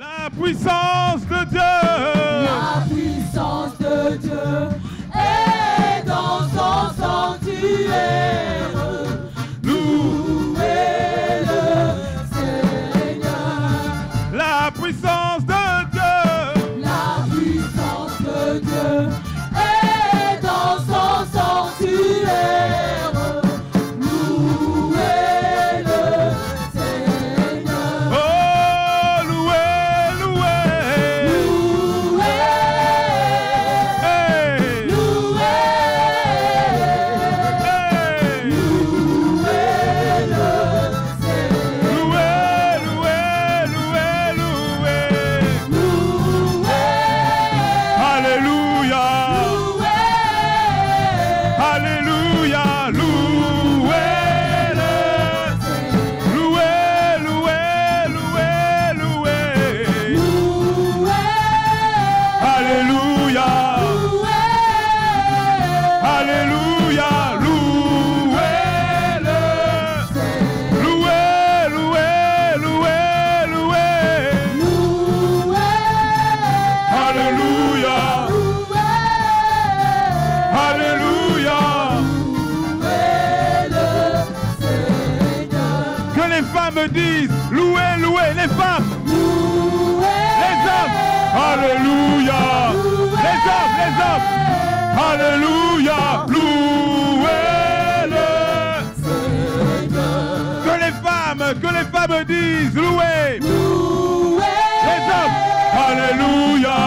La puissance de Dieu. La puissance de Dieu est dans son sanctuaire. Louez-le, Seigneur. La puissance de Dieu. La puissance de Dieu est dans son sanctuaire. Louez-le, Seigneur. Oh, louez, louez. Louez, Hey. louez, Hey. louez-le, Seigneur. Louez, louez, louez, louez. Louez, Alléluia. Alléluia. Louez-le. Louez, louez, louez, louez. Alléluia. Alléluia. Louez-le. Louez, louez, louez, louez. Alléluia. Alléluia. Que les femmes disent, louez, louez, les femmes, les hommes. Alléluia. Les hommes. Alléluia. Louez-le. Que les femmes disent, louez. Les hommes. Alléluia.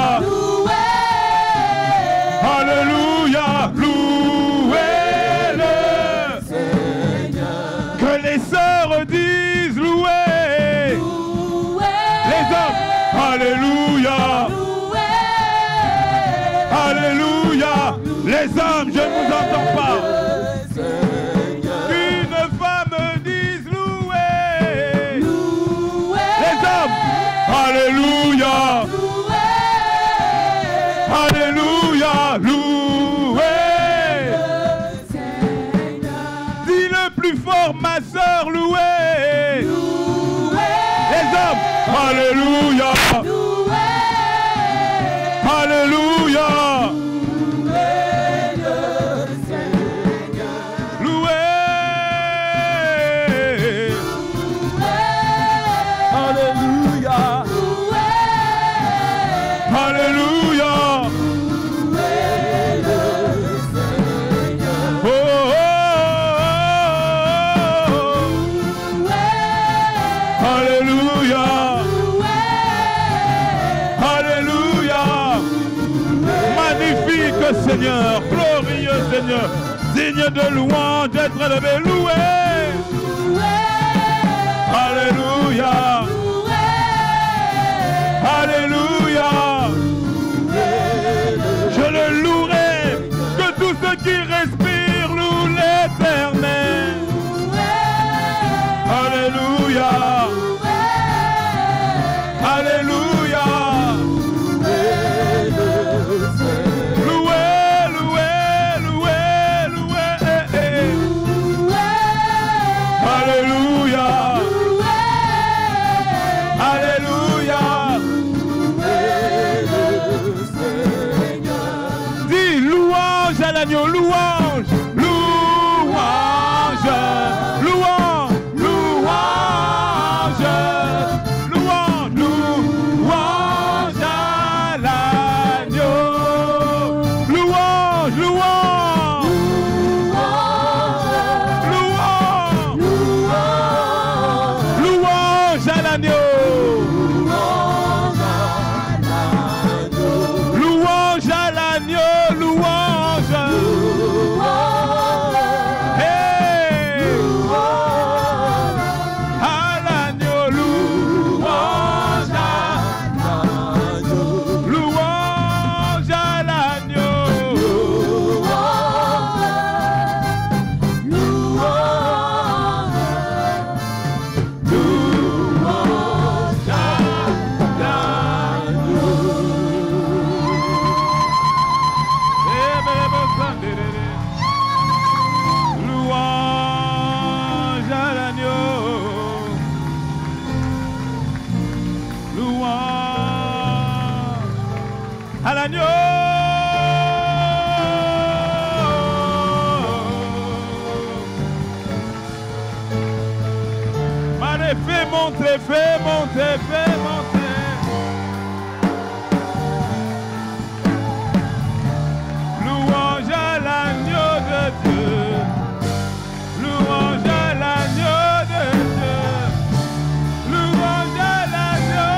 Alléluia. Louez-le. Que les sœurs disent, louez. Les hommes. Alléluia. Alléluia. Les hommes, je ne vous entends pas. Qu'une femme dise, louez. Les hommes. Alléluia. Alléluia. Louez. Dis le plus fort, ma sœur, louez. Les hommes. Alléluia. Alléluia. Louez. Alléluia. Alléluia. Oh, oh, oh, oh. Alléluia. Alléluia. Magnifique Seigneur, glorieux Seigneur, digne de louange d'être élevé, loué. Alléluia. Alléluia. Je le louerai, que tous ceux qui respirent louent l'Éternel. Alléluia. Alléluia. Louez, louez, louez, louez. Alléluia. Alléluia. Dis louange à l'agneau, louange. Louange. Louange. Louange. l'agneau. Allez, fais monter, fais monter, fais monter. Louange à l'agneau de Dieu. Louange à l'agneau de Dieu. Louange à l'agneau.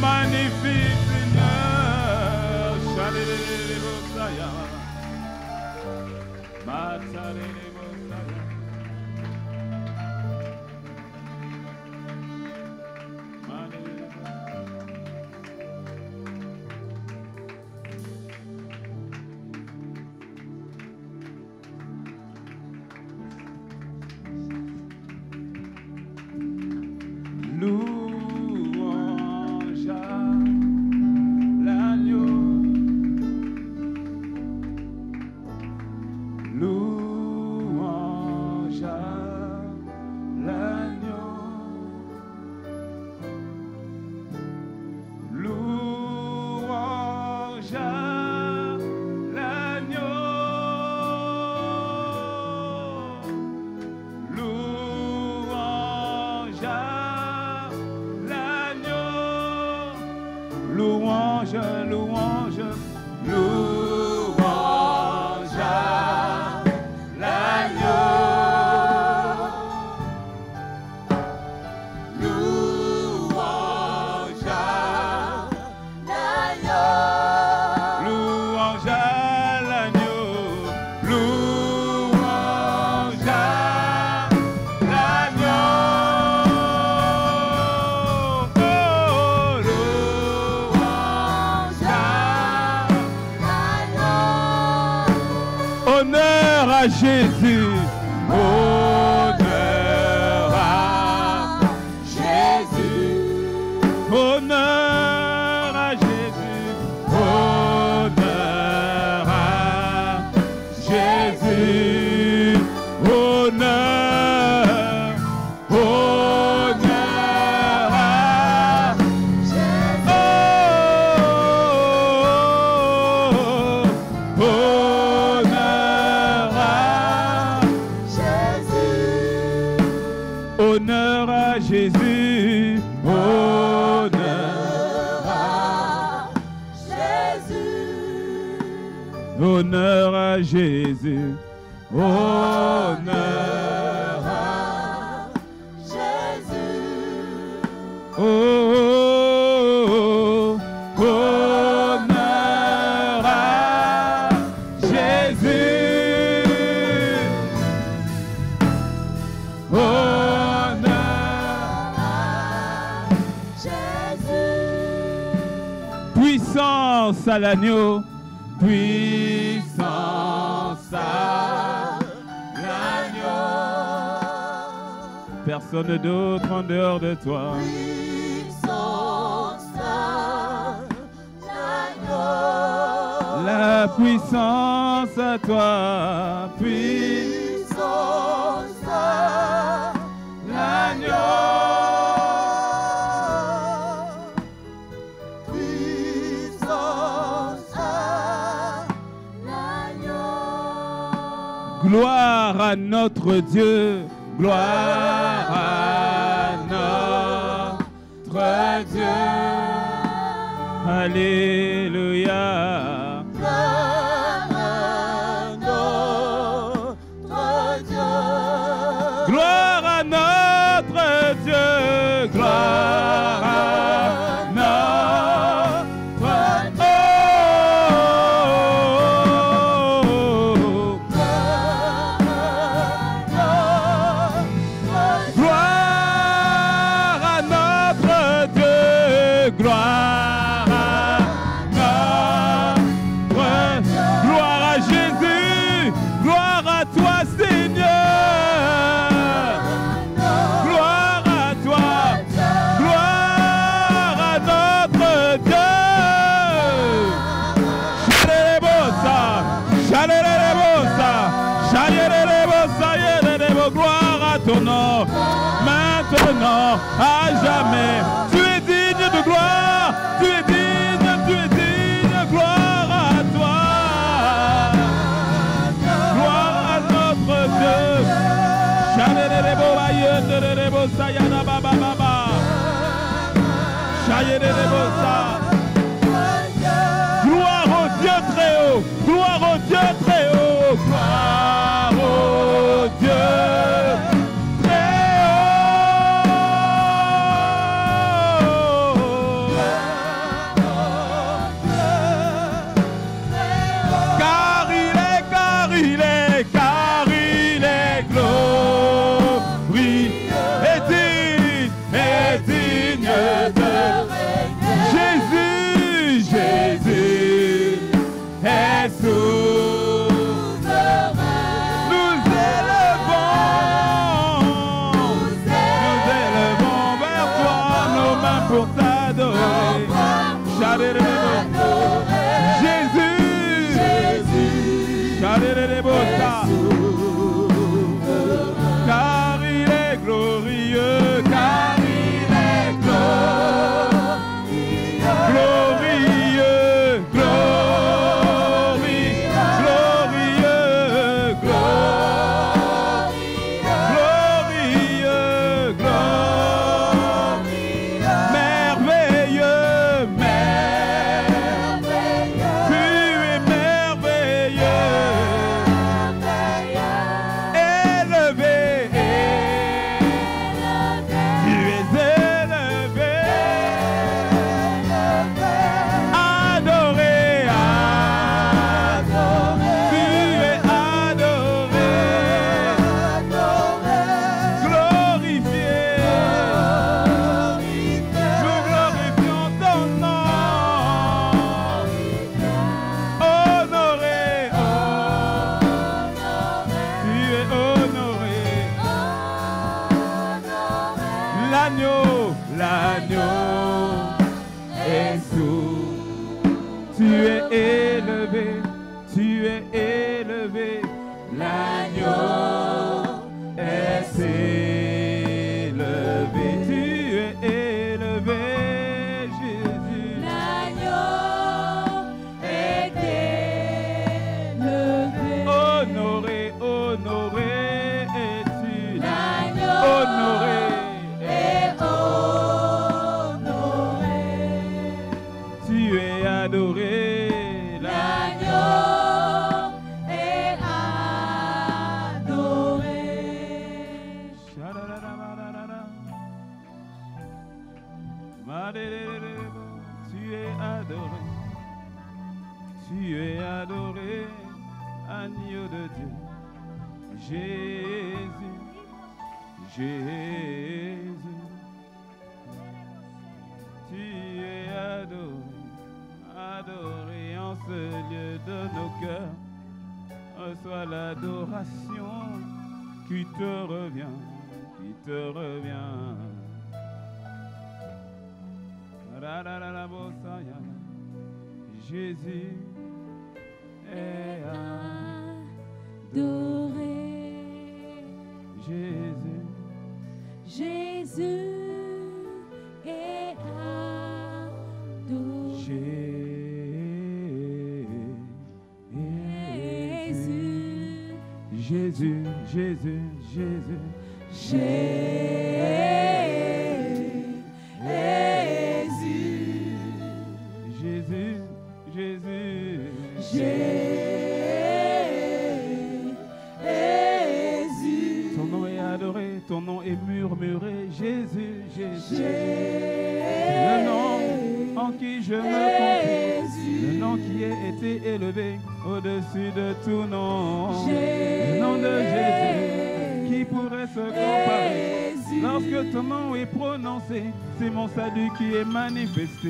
Magnifique Seigneur, Chalele-le-Bosaya, Matsale-le-Bosaya. Louange à l'agneau. Louange à l'agneau. Louange à l'agneau. Louange à louange, louange, louange à l'agneau. Louange à l'agneau. Louange à l'agneau. Louange à l'agneau. Honneur à Jésus, honneur à Jésus, honneur à Jésus, honneur à Jésus, honneur, honneur à Jésus, oh, honneur à Jésus, honneur à Jésus, honneur à Jésus, honneur à Jésus, oh, honneur à Jésus, puissance à l'agneau, puissance à l'agneau. Personne d'autre en dehors de toi. Puissance à l'agneau. La puissance à toi, puissance à l'agneau. Gloire à notre Dieu, gloire à notre Dieu. Alléluia. Gloire à notre Dieu. Gloire à notre Dieu, gloire à notre Dieu. Hallelujah. ton nom, maintenant, à jamais. Tu es digne de gloire, tu es digne, gloire à toi. Gloire à notre Dieu. Shaderebo Bayederebo Sayana Baba Baba. Shaderebo Sa. Gloire au Dieu très haut, gloire au Dieu très haut, gloire au Dieu très haut. Car il est glorieux et digne de Jésus est souverain. Nous élevons vers toi nos mains pour t'adorer. Jésus, car il est glorieux, car il est glorieux, merveilleux, tu es merveilleux, élevé, tu es élevé, adoré, tu es adoré, glorifié, nous glorifions ton nom, honoré, tu es honoré, l'agneau est sourd, tu es élevé, l'agneau est élevé, tu es élevé, Jésus. L'agneau est élevé. Honoré, honoré es-tu, L'agneau honoré, est honoré. tu es adoré, L'agneau est adoré. tu es adoré, tu es adoré, agneau de Dieu, Jésus, tu es adoré en ce lieu de nos cœurs. Reçois l'adoration qui te revient, Jésus est Adoré. Jésus est adoré. Jésus. Ton nom est adoré, ton nom est murmuré, Jésus. Le nom en qui je me confie, le nom qui a été élevé au-dessus de tout nom, le nom de Jésus, qui pourrait se comparer. Lorsque ton nom est prononcé, c'est mon salut qui est manifesté.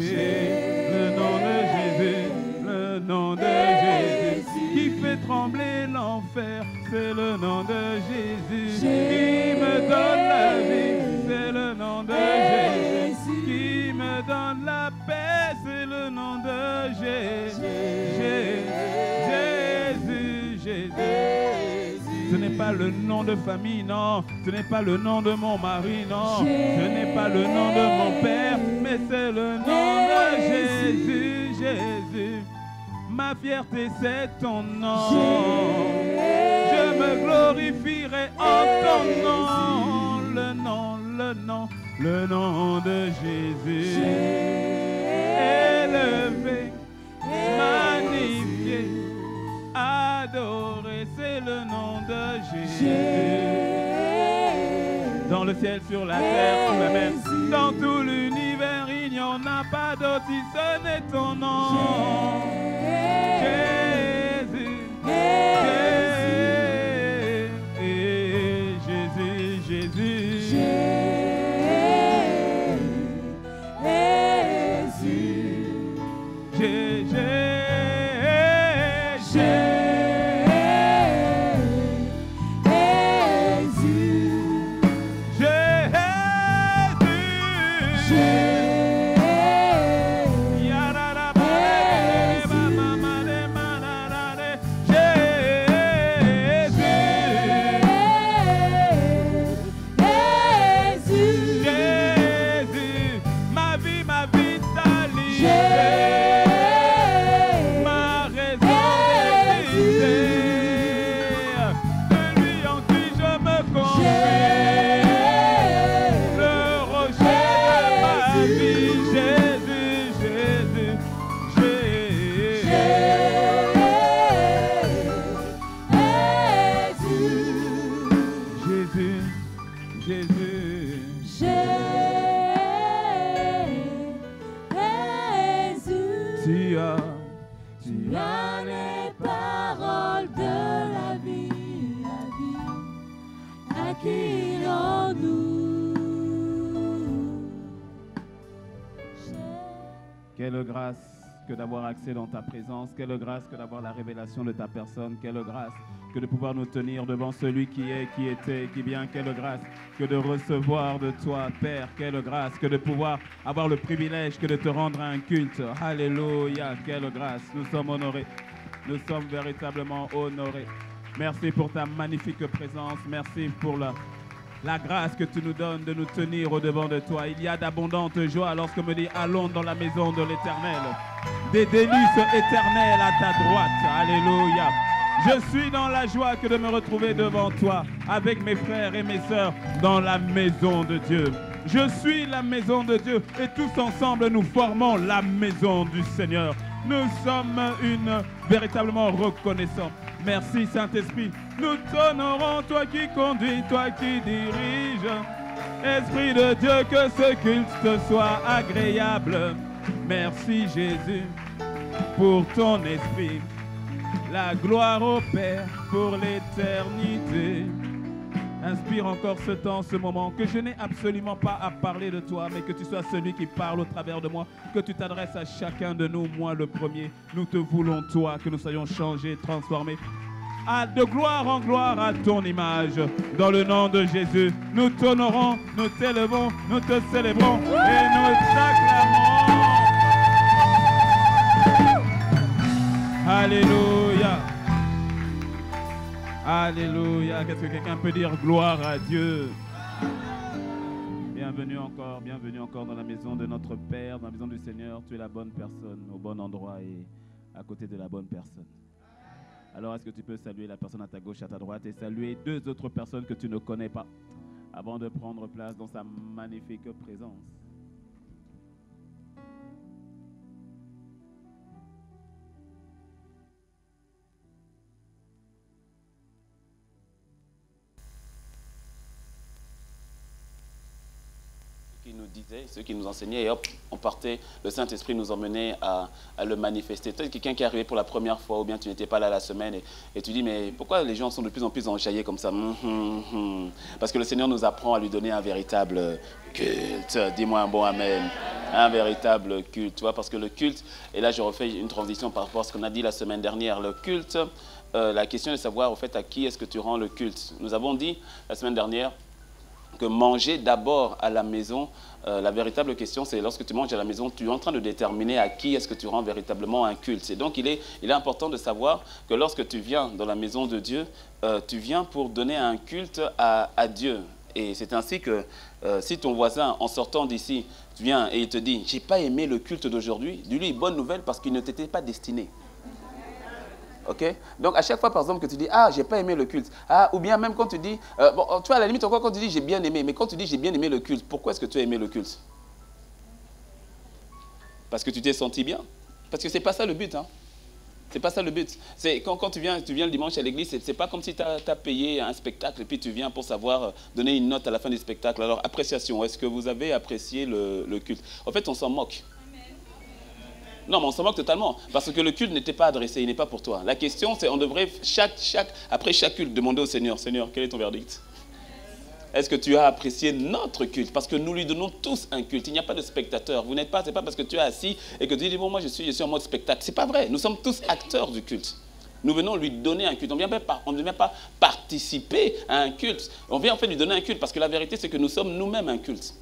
Le nom de Jésus, qui fait trembler l'enfer, c'est le nom de Jésus, qui me donne la vie, c'est le nom de Jésus, qui me donne la paix, c'est le nom de Jésus. Ce n'est pas pas le nom de famille, non. Ce n'est pas le nom de mon mari, non. Ce n'est pas le nom de mon père, mais c'est le nom de Jésus, Jésus. Ma fierté, c'est ton nom. Je me glorifierai en ton nom. Le nom, le nom, le nom de Jésus. Élevé, magnifié, adoré, c'est le nom de Jésus. Dans le ciel, sur la terre, sous la mer, dans tout l'univers, il n'y en a pas d'autre si ce n'est ton nom. Jésus, Jésus, Jésus, Quelle grâce que d'avoir accès dans ta présence, quelle grâce que d'avoir la révélation de ta personne, quelle grâce que de pouvoir nous tenir devant celui qui est, qui était, qui vient, quelle grâce que de recevoir de toi, Père, quelle grâce que de pouvoir avoir le privilège que de te rendre un culte. Alléluia, quelle grâce, nous sommes honorés, nous sommes véritablement honorés. Merci pour ta magnifique présence, merci pour la grâce que tu nous donnes de nous tenir au-devant de toi. Il y a d'abondantes joies lorsque me dit allons dans la maison de l'Éternel. Des délices éternelles à ta droite. Alléluia. Je suis dans la joie que de me retrouver devant toi avec mes frères et mes sœurs dans la maison de Dieu. Je suis la maison de Dieu et tous ensemble nous formons la maison du Seigneur. Nous sommes véritablement reconnaissants. Merci Saint-Esprit, nous t'honorons, toi qui conduis, toi qui diriges. Esprit de Dieu, que ce culte te soit agréable. Merci Jésus pour ton esprit. La gloire au Père pour l'éternité. Inspire encore ce temps, ce moment, que je n'ai absolument pas à parler de toi, mais que tu sois celui qui parle au travers de moi, que tu t'adresses à chacun de nous, moi le premier. Nous te voulons toi, que nous soyons changés, transformés. De gloire en gloire à ton image, dans le nom de Jésus, nous t'honorons, nous t'élevons, nous te célébrons et nous t'acclamons. Alléluia. Alléluia. Qu'est-ce que quelqu'un peut dire? Gloire à Dieu. Bienvenue encore dans la maison de notre Père, dans la maison du Seigneur. Tu es la bonne personne, au bon endroit et à côté de la bonne personne. Alors, est-ce que tu peux saluer la personne à ta gauche, à ta droite et saluer deux autres personnes que tu ne connais pas avant de prendre place dans sa magnifique présence? Qui nous disait, ceux qui nous enseignaient, et hop, on partait, le Saint-Esprit nous emmenait à le manifester. Peut-être quelqu'un qui est arrivé pour la première fois, ou bien tu n'étais pas là la semaine, et tu dis, mais pourquoi les gens sont de plus en plus enjaillés comme ça? Parce que le Seigneur nous apprend à lui donner un véritable culte. Dis-moi un bon amen. Un véritable culte, tu vois, parce que le culte, et là je refais une transition par rapport à ce qu'on a dit la semaine dernière, le culte, la question est de savoir, au fait, à qui est-ce que tu rends le culte? Nous avons dit la semaine dernière que manger d'abord à la maison, la véritable question, c'est lorsque tu manges à la maison, tu es en train de déterminer à qui est-ce que tu rends véritablement un culte. Et donc, il est important de savoir que lorsque tu viens dans la maison de Dieu, tu viens pour donner un culte à Dieu. Et c'est ainsi que si ton voisin, en sortant d'ici, vient et il te dit « j'ai pas aimé le culte d'aujourd'hui », dis-lui bonne nouvelle parce qu'il ne t'était pas destiné. Okay? Donc, à chaque fois, par exemple, que tu dis « ah, j'ai pas aimé le culte », ou bien même quand tu dis, bon, tu vois, à la limite, encore quand tu dis « j'ai bien aimé », mais quand tu dis « j'ai bien aimé le culte », pourquoi est-ce que tu as aimé le culte? Parce que tu t'es senti bien? Parce que c'est pas ça le but, hein. C'est pas ça le but. C'est quand tu viens le dimanche à l'église, c'est pas comme si tu as payé un spectacle et puis tu viens pour savoir donner une note à la fin du spectacle. Alors, appréciation, est-ce que vous avez apprécié le culte? En fait, on s'en moque. Non, mais on s'en moque totalement, parce que le culte n'était pas adressé, il n'est pas pour toi. La question, c'est on devrait, après chaque culte, demander au Seigneur, Seigneur, quel est ton verdict? Est-ce que tu as apprécié notre culte? Parce que nous lui donnons tous un culte, il n'y a pas de spectateur. Vous n'êtes pas, c'est pas parce que tu es assis et que tu dis, bon, moi je suis en mode spectacle. C'est pas vrai, nous sommes tous acteurs du culte. Nous venons lui donner un culte. On ne vient pas participer à un culte. On vient en fait lui donner un culte, parce que la vérité, c'est que nous sommes nous-mêmes un culte.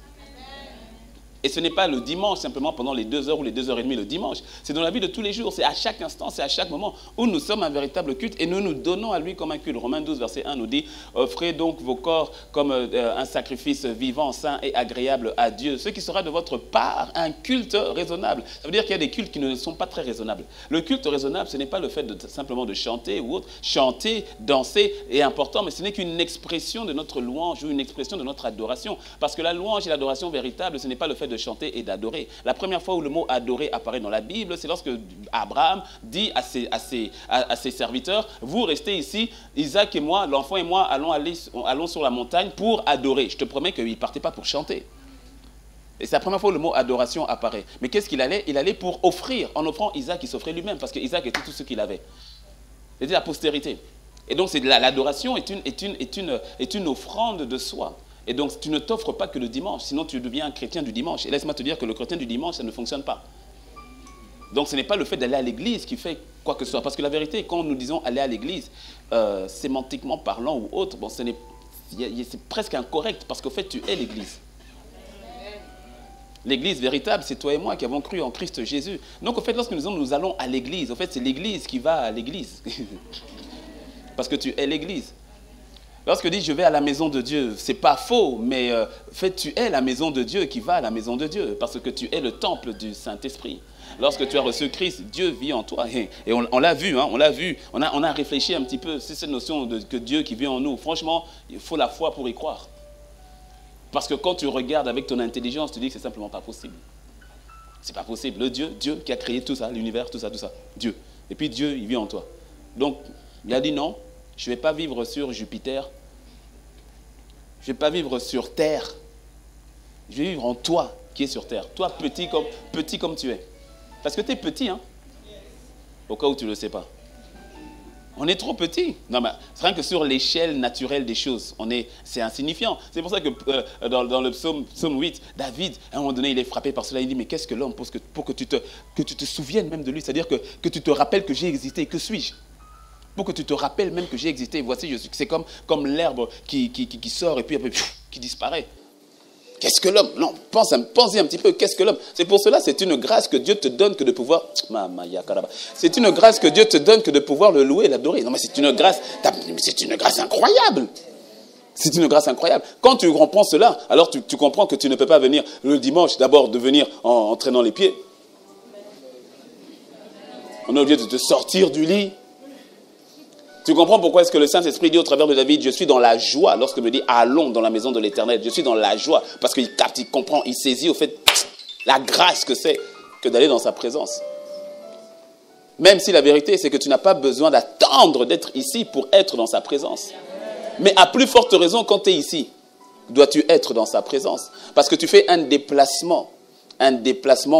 Et ce n'est pas le dimanche, simplement pendant les 2 heures ou les 2h30 le dimanche. C'est dans la vie de tous les jours. C'est à chaque instant, c'est à chaque moment où nous sommes un véritable culte et nous nous donnons à lui comme un culte. Romains 12, verset 1 nous dit « Offrez donc vos corps comme un sacrifice vivant, saint et agréable à Dieu. Ce qui sera de votre part un culte raisonnable. » Ça veut dire qu'il y a des cultes qui ne sont pas très raisonnables. Le culte raisonnable, ce n'est pas le fait simplement de chanter ou autre. Chanter, danser est important, mais ce n'est qu'une expression de notre louange ou une expression de notre adoration. Parce que la louange et l'adoration véritable, ce n'est pas le fait de chanter et d'adorer. La première fois où le mot adorer apparaît dans la Bible, c'est lorsque Abraham dit à ses serviteurs, vous restez ici, Isaac et moi, l'enfant et moi, allons sur la montagne pour adorer. Je te promets qu'il ne partait pas pour chanter. Et c'est la première fois où le mot adoration apparaît. Mais qu'est-ce qu'il allait? Il allait pour offrir. En offrant, Isaac, il s'offrait lui-même, parce que Isaac était tout ce qu'il avait. C'était la postérité. Et donc l'adoration est une offrande de soi. Et donc, tu ne t'offres pas que le dimanche, sinon tu deviens un chrétien du dimanche. Et laisse-moi te dire que le chrétien du dimanche, ça ne fonctionne pas. Donc, ce n'est pas le fait d'aller à l'église qui fait quoi que ce soit. Parce que la vérité, quand nous disons aller à l'église, sémantiquement parlant ou autre, bon, c'est presque incorrect, parce qu'au fait, tu es l'église. L'église véritable, c'est toi et moi qui avons cru en Christ Jésus. Donc, au fait, lorsque nous allons à l'église, au fait, c'est l'église qui va à l'église. Parce que tu es l'église. Lorsque tu dis je vais à la maison de Dieu, ce n'est pas faux, mais en fait, tu es la maison de Dieu qui va à la maison de Dieu, parce que tu es le temple du Saint-Esprit. Lorsque tu as reçu Christ, Dieu vit en toi. Et on l'a vu, hein, on a réfléchi un petit peu, c'est cette notion que Dieu qui vit en nous. Franchement, il faut la foi pour y croire. Parce que quand tu regardes avec ton intelligence, tu dis que c'est simplement pas possible. C'est pas possible. Le Dieu qui a créé tout ça, l'univers, tout ça. Dieu. Et puis Dieu, il vit en toi. Donc, il a dit non, je ne vais pas vivre sur Jupiter. Je ne vais pas vivre sur terre. Je vais vivre en toi qui es sur terre. Toi, petit comme tu es. Parce que tu es petit, hein. Au cas où tu ne le sais pas. On est trop petit. Non, mais c'est rien que sur l'échelle naturelle des choses. C'est insignifiant. C'est pour ça que dans le psaume 8, David, à un moment donné, il est frappé par cela. Il dit, mais qu'est-ce que l'homme pour que tu te souviennes même de lui. C'est-à-dire que tu te rappelles que j'ai existé. Que suis-je? Pour que tu te rappelles même que j'ai existé. Voici, c'est comme l'herbe qui sort et puis après, qui disparaît. Qu'est-ce que l'homme? Non, pense-y un petit peu, qu'est-ce que l'homme? C'est pour cela, c'est une grâce que Dieu te donne que de pouvoir... C'est une grâce que Dieu te donne que de pouvoir le louer et l'adorer. Non, mais c'est une grâce incroyable. C'est une grâce incroyable. Quand tu comprends cela, alors tu comprends que tu ne peux pas venir le dimanche, d'abord de venir en traînant les pieds. On est obligé de te sortir du lit. Tu comprends pourquoi est-ce que le Saint-Esprit dit au travers de David, je suis dans la joie, lorsque me dit, allons dans la maison de l'Éternel, je suis dans la joie, parce qu'il capte, il comprend, il saisit au fait la grâce que c'est que d'aller dans sa présence. Même si la vérité, c'est que tu n'as pas besoin d'attendre d'être ici pour être dans sa présence. Mais à plus forte raison, quand tu es ici, dois-tu être dans sa présence. Parce que tu fais un déplacement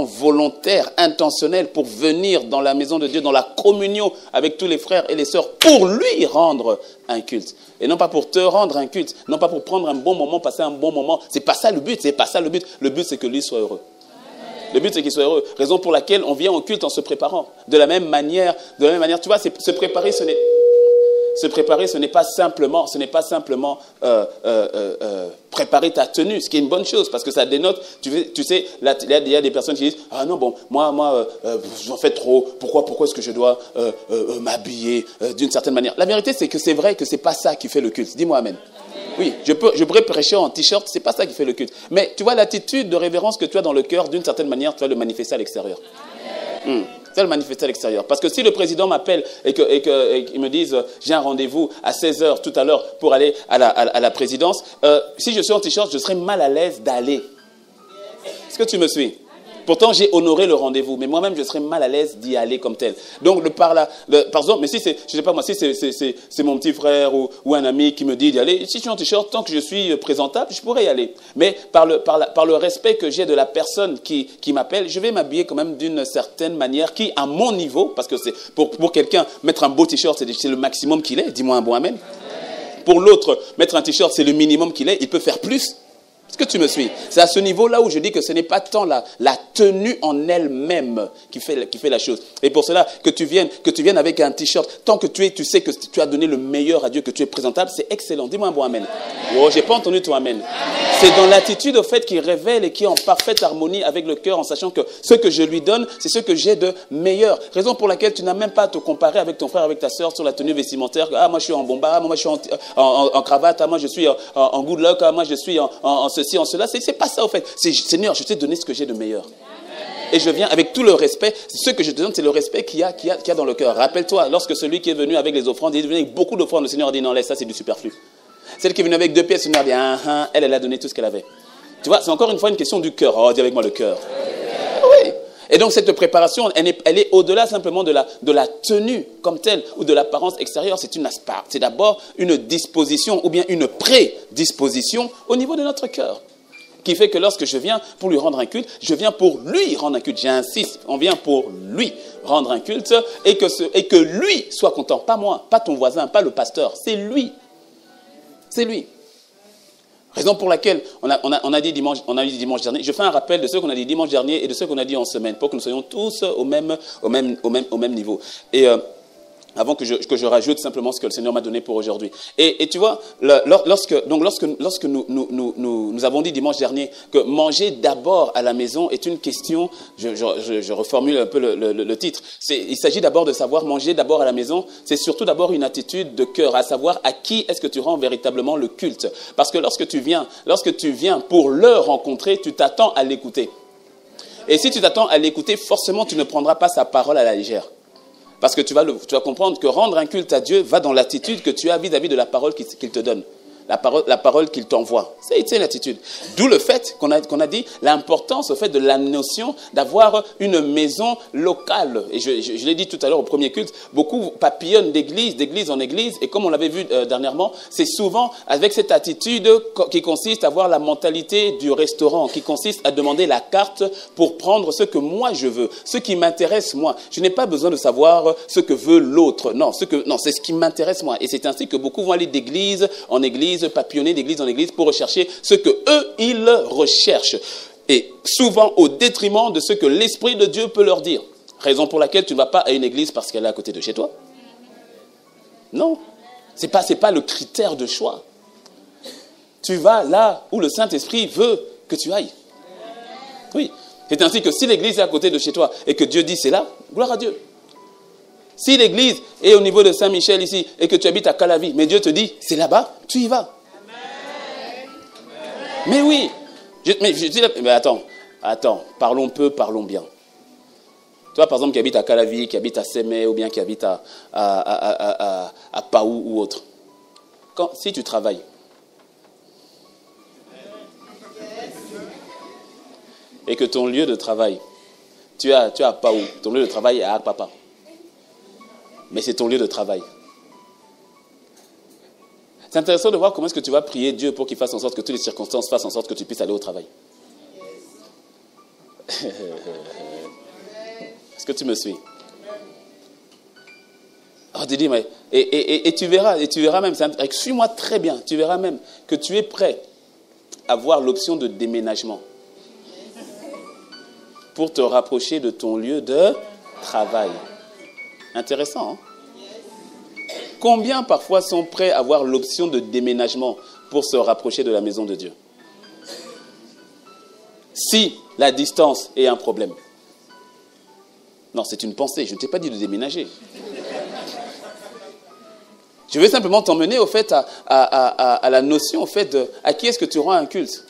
volontaire, intentionnel pour venir dans la maison de Dieu, dans la communion avec tous les frères et les sœurs, pour lui rendre un culte. Et non pas pour te rendre un culte, non pas pour prendre un bon moment, passer un bon moment. C'est pas ça le but, c'est pas ça le but. Le but, c'est que lui soit heureux. Le but, c'est qu'il soit heureux. Raison pour laquelle on vient au culte en se préparant. De la même manière, tu vois, se préparer, Se préparer, ce n'est pas simplement préparer ta tenue, ce qui est une bonne chose, parce que ça dénote, tu sais, là, il y a des personnes qui disent, ah non, bon, moi, j'en fais trop, pourquoi est-ce que je dois m'habiller d'une certaine manière? La vérité, c'est que c'est vrai que c'est pas ça qui fait le culte. Dis-moi amen. Oui, je pourrais prêcher en t-shirt, c'est pas ça qui fait le culte. Mais tu vois, l'attitude de révérence que tu as dans le cœur, d'une certaine manière, tu vas le manifester à l'extérieur. Tu vas le manifester à l'extérieur. Parce que si le président m'appelle et qu'il me dise, j'ai un rendez-vous à 16h tout à l'heure pour aller à la présidence, si je suis en t-shirt, je serai mal à l'aise d'aller. Est-ce que tu me suis? Pourtant, j'ai honoré le rendez-vous, mais moi-même, je serais mal à l'aise d'y aller comme tel. Donc, par exemple, mais si c'est, je sais pas moi, si c'est mon petit frère ou un ami qui me dit d'y aller, si je suis en t-shirt, tant que je suis présentable, je pourrais y aller. Mais par le respect que j'ai de la personne qui m'appelle, je vais m'habiller quand même d'une certaine manière qui, à mon niveau, parce que c'est pour quelqu'un, mettre un beau t-shirt, c'est le maximum qu'il est. Dis-moi un bon amen. Pour l'autre, mettre un t-shirt, c'est le minimum qu'il est. Il peut faire plus. Est-ce que tu me suis? C'est à ce niveau-là où je dis que ce n'est pas tant la tenue en elle-même qui fait la chose. Et pour cela, que tu viennes avec un t-shirt, tant que tu sais que tu as donné le meilleur à Dieu, que tu es présentable, c'est excellent. Dis-moi un bon amen. Oh, j'ai pas entendu ton amen. C'est dans l'attitude au fait qu'il révèle et qui est en parfaite harmonie avec le cœur, en sachant que ce que je lui donne, c'est ce que j'ai de meilleur. Raison pour laquelle tu n'as même pas à te comparer avec ton frère, avec ta sœur sur la tenue vestimentaire. Ah, moi je suis en bomba, moi je suis en cravate, ah, moi je suis en good luck, ah, moi je suis en ceci, en cela. C'est pas ça au fait. C'est Seigneur, je t'ai donné ce que j'ai de meilleur. Et je viens avec tout le respect. Ce que je te donne, c'est le respect qu'il y a dans le cœur. Rappelle-toi, lorsque celui qui est venu avec les offrandes, il est venu avec beaucoup d'offrandes, le Seigneur a dit non, laisse ça, c'est du superflu. Celle qui est venue avec 2 pièces, le Seigneur a dit elle a donné tout ce qu'elle avait. Tu vois, c'est encore une fois une question du cœur. Oh, dis avec moi le cœur. Oui. Et donc cette préparation, elle est au-delà simplement de la tenue comme telle ou de l'apparence extérieure. C'est d'abord une disposition ou bien une prédisposition au niveau de notre cœur. Qui fait que lorsque je viens pour lui rendre un culte, je viens pour lui rendre un culte. J'insiste, on vient pour lui rendre un culte et que lui soit content. Pas moi, pas ton voisin, pas le pasteur, c'est lui. C'est lui. Raison pour laquelle on a dit dimanche dernier, je fais un rappel de ce qu'on a dit dimanche dernier et de ce qu'on a dit en semaine, pour que nous soyons tous au même niveau. Et avant que je rajoute simplement ce que le Seigneur m'a donné pour aujourd'hui. Et tu vois, lorsque nous avons dit dimanche dernier que manger d'abord à la maison est une question, je reformule un peu le titre. Il s'agit d'abord de savoir manger d'abord à la maison, c'est surtout d'abord une attitude de cœur, à savoir à qui est-ce que tu rends véritablement le culte. Parce que lorsque tu viens pour le rencontrer, tu t'attends à l'écouter. Et si tu t'attends à l'écouter, forcément tu ne prendras pas sa parole à la légère. Parce que tu vas comprendre que rendre un culte à Dieu va dans l'attitude que tu as vis-à-vis de la parole qu'il te donne. La parole qu'il t'envoie. C'est l'attitude. D'où le fait qu'on a dit l'importance au fait de la notion d'avoir une maison locale. Et je l'ai dit tout à l'heure au premier culte, beaucoup papillonnent d'église en église. Et comme on l'avait vu dernièrement, c'est souvent avec cette attitude qui consiste à avoir la mentalité du restaurant, qui consiste à demander la carte pour prendre ce que moi je veux, ce qui m'intéresse moi. Je n'ai pas besoin de savoir ce que veut l'autre. Non, c'est ce qui m'intéresse moi. Et c'est ainsi que beaucoup vont aller d'église en église, papillonner d'église en église pour rechercher ce que eux ils recherchent, et souvent au détriment de ce que l'Esprit de Dieu peut leur dire. Raison pour laquelle tu ne vas pas à une église parce qu'elle est à côté de chez toi. Non, c'est pas le critère de choix. Tu vas là où le Saint-Esprit veut que tu ailles. Oui, c'est ainsi que si l'église est à côté de chez toi et que Dieu dit c'est là, gloire à Dieu. Si l'église est au niveau de Saint-Michel ici et que tu habites à Calavi, mais Dieu te dit, c'est là-bas, tu y vas. Mais oui. Mais attends, parlons peu, parlons bien. Toi, par exemple, qui habite à Calavi, qui habite à Sémé, ou bien qui habite à Paou ou autre. Si tu travailles, et que ton lieu de travail, tu es à Paou, ton lieu de travail est à Papa. Mais c'est ton lieu de travail. C'est intéressant de voir comment est-ce que tu vas prier Dieu pour qu'il fasse en sorte que toutes les circonstances fassent en sorte que tu puisses aller au travail. Est-ce que tu me suis? Oh, Didi, mais et tu verras même, suis-moi très bien, tu verras même que tu es prêt à voir l'option de déménagement pour te rapprocher de ton lieu de travail. Intéressant, hein? Combien parfois sont prêts à avoir l'option de déménagement pour se rapprocher de la maison de Dieu? Si la distance est un problème. Non, c'est une pensée. Je ne t'ai pas dit de déménager. Je veux simplement t'emmener au fait à la notion au fait de à qui est-ce que tu rends un culte.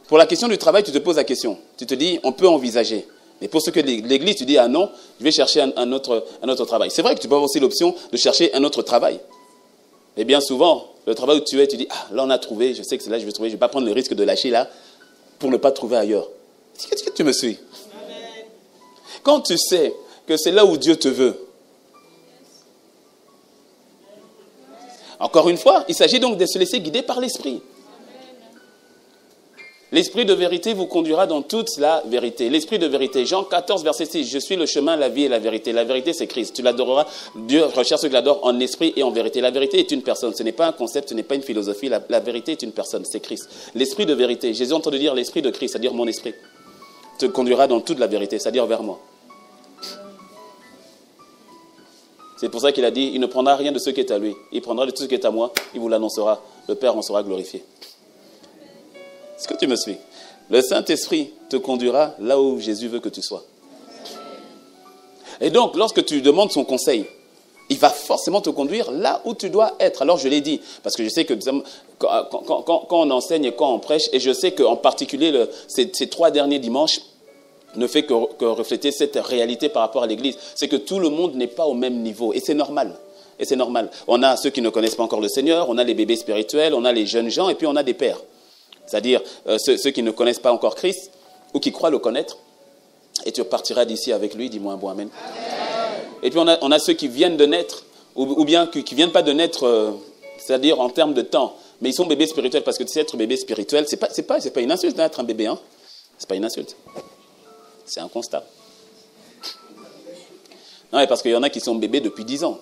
Pour la question du travail, tu te poses la question. Tu te dis, on peut envisager. Mais pour ce que l'Église, tu dis, ah non, je vais chercher un autre travail. C'est vrai que tu peux avoir aussi l'option de chercher un autre travail. Et bien souvent, le travail où tu es, tu dis, ah là on a trouvé, je sais que c'est là que je vais trouver, je ne vais pas prendre le risque de lâcher là pour ne pas trouver ailleurs. Est-ce que tu me suis? Amen. Quand tu sais que c'est là où Dieu te veut, encore une fois, il s'agit donc de se laisser guider par l'Esprit. L'Esprit de vérité vous conduira dans toute la vérité. L'Esprit de vérité, Jean 14, verset 6, je suis le chemin, la vie et la vérité. La vérité, c'est Christ. Tu l'adoreras. Dieu recherche ceux qui l'adorent en esprit et en vérité. La vérité est une personne. Ce n'est pas un concept, ce n'est pas une philosophie. La vérité est une personne, c'est Christ. L'Esprit de vérité, Jésus entend dire l'Esprit de Christ, c'est-à-dire mon esprit, te conduira dans toute la vérité, c'est-à-dire vers moi. C'est pour ça qu'il a dit, il ne prendra rien de ce qui est à lui. Il prendra de tout ce qui est à moi, il vous l'annoncera. Le Père en sera glorifié. Est-ce que tu me suis? Le Saint-Esprit te conduira là où Jésus veut que tu sois. Et donc, lorsque tu demandes son conseil, il va forcément te conduire là où tu dois être. Alors, je l'ai dit, parce que je sais que quand on enseigne et quand on prêche, et je sais qu'en particulier, ces 3 derniers dimanches ne fait que refléter cette réalité par rapport à l'Église. C'est que tout le monde n'est pas au même niveau, et c'est normal. Et c'est normal. On a ceux qui ne connaissent pas encore le Seigneur, on a les bébés spirituels, on a les jeunes gens, et puis on a des pères. C'est-à-dire ceux qui ne connaissent pas encore Christ ou qui croient le connaître. Et tu partiras d'ici avec lui, dis-moi un bon amen. Amen. Et puis on a ceux qui viennent de naître ou bien qui ne viennent pas de naître, c'est-à-dire en termes de temps. Mais ils sont bébés spirituels parce que tu sais, être bébé spirituel, c'est pas une insulte d'être un bébé. Hein. C'est pas une insulte. C'est un constat. Non, mais parce qu'il y en a qui sont bébés depuis 10 ans.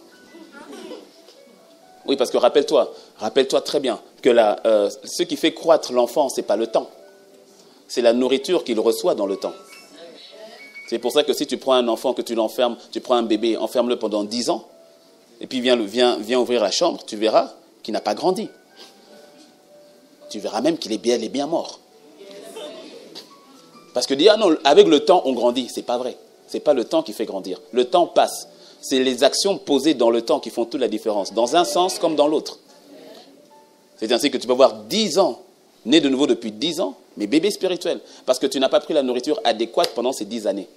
Oui, parce que rappelle-toi très bien que ce qui fait croître l'enfant, ce n'est pas le temps. C'est la nourriture qu'il reçoit dans le temps. C'est pour ça que si tu prends un enfant, que tu l'enfermes, tu prends un bébé, enferme-le pendant 10 ans, et puis viens ouvrir la chambre, tu verras qu'il n'a pas grandi. Tu verras même qu'il est bien mort. Parce que dire, ah non, avec le temps, on grandit. Ce n'est pas vrai. Ce n'est pas le temps qui fait grandir. Le temps passe. C'est les actions posées dans le temps qui font toute la différence, dans un sens comme dans l'autre. C'est ainsi que tu peux avoir 10 ans, né de nouveau depuis 10 ans, mais bébé spirituel, parce que tu n'as pas pris la nourriture adéquate pendant ces 10 années.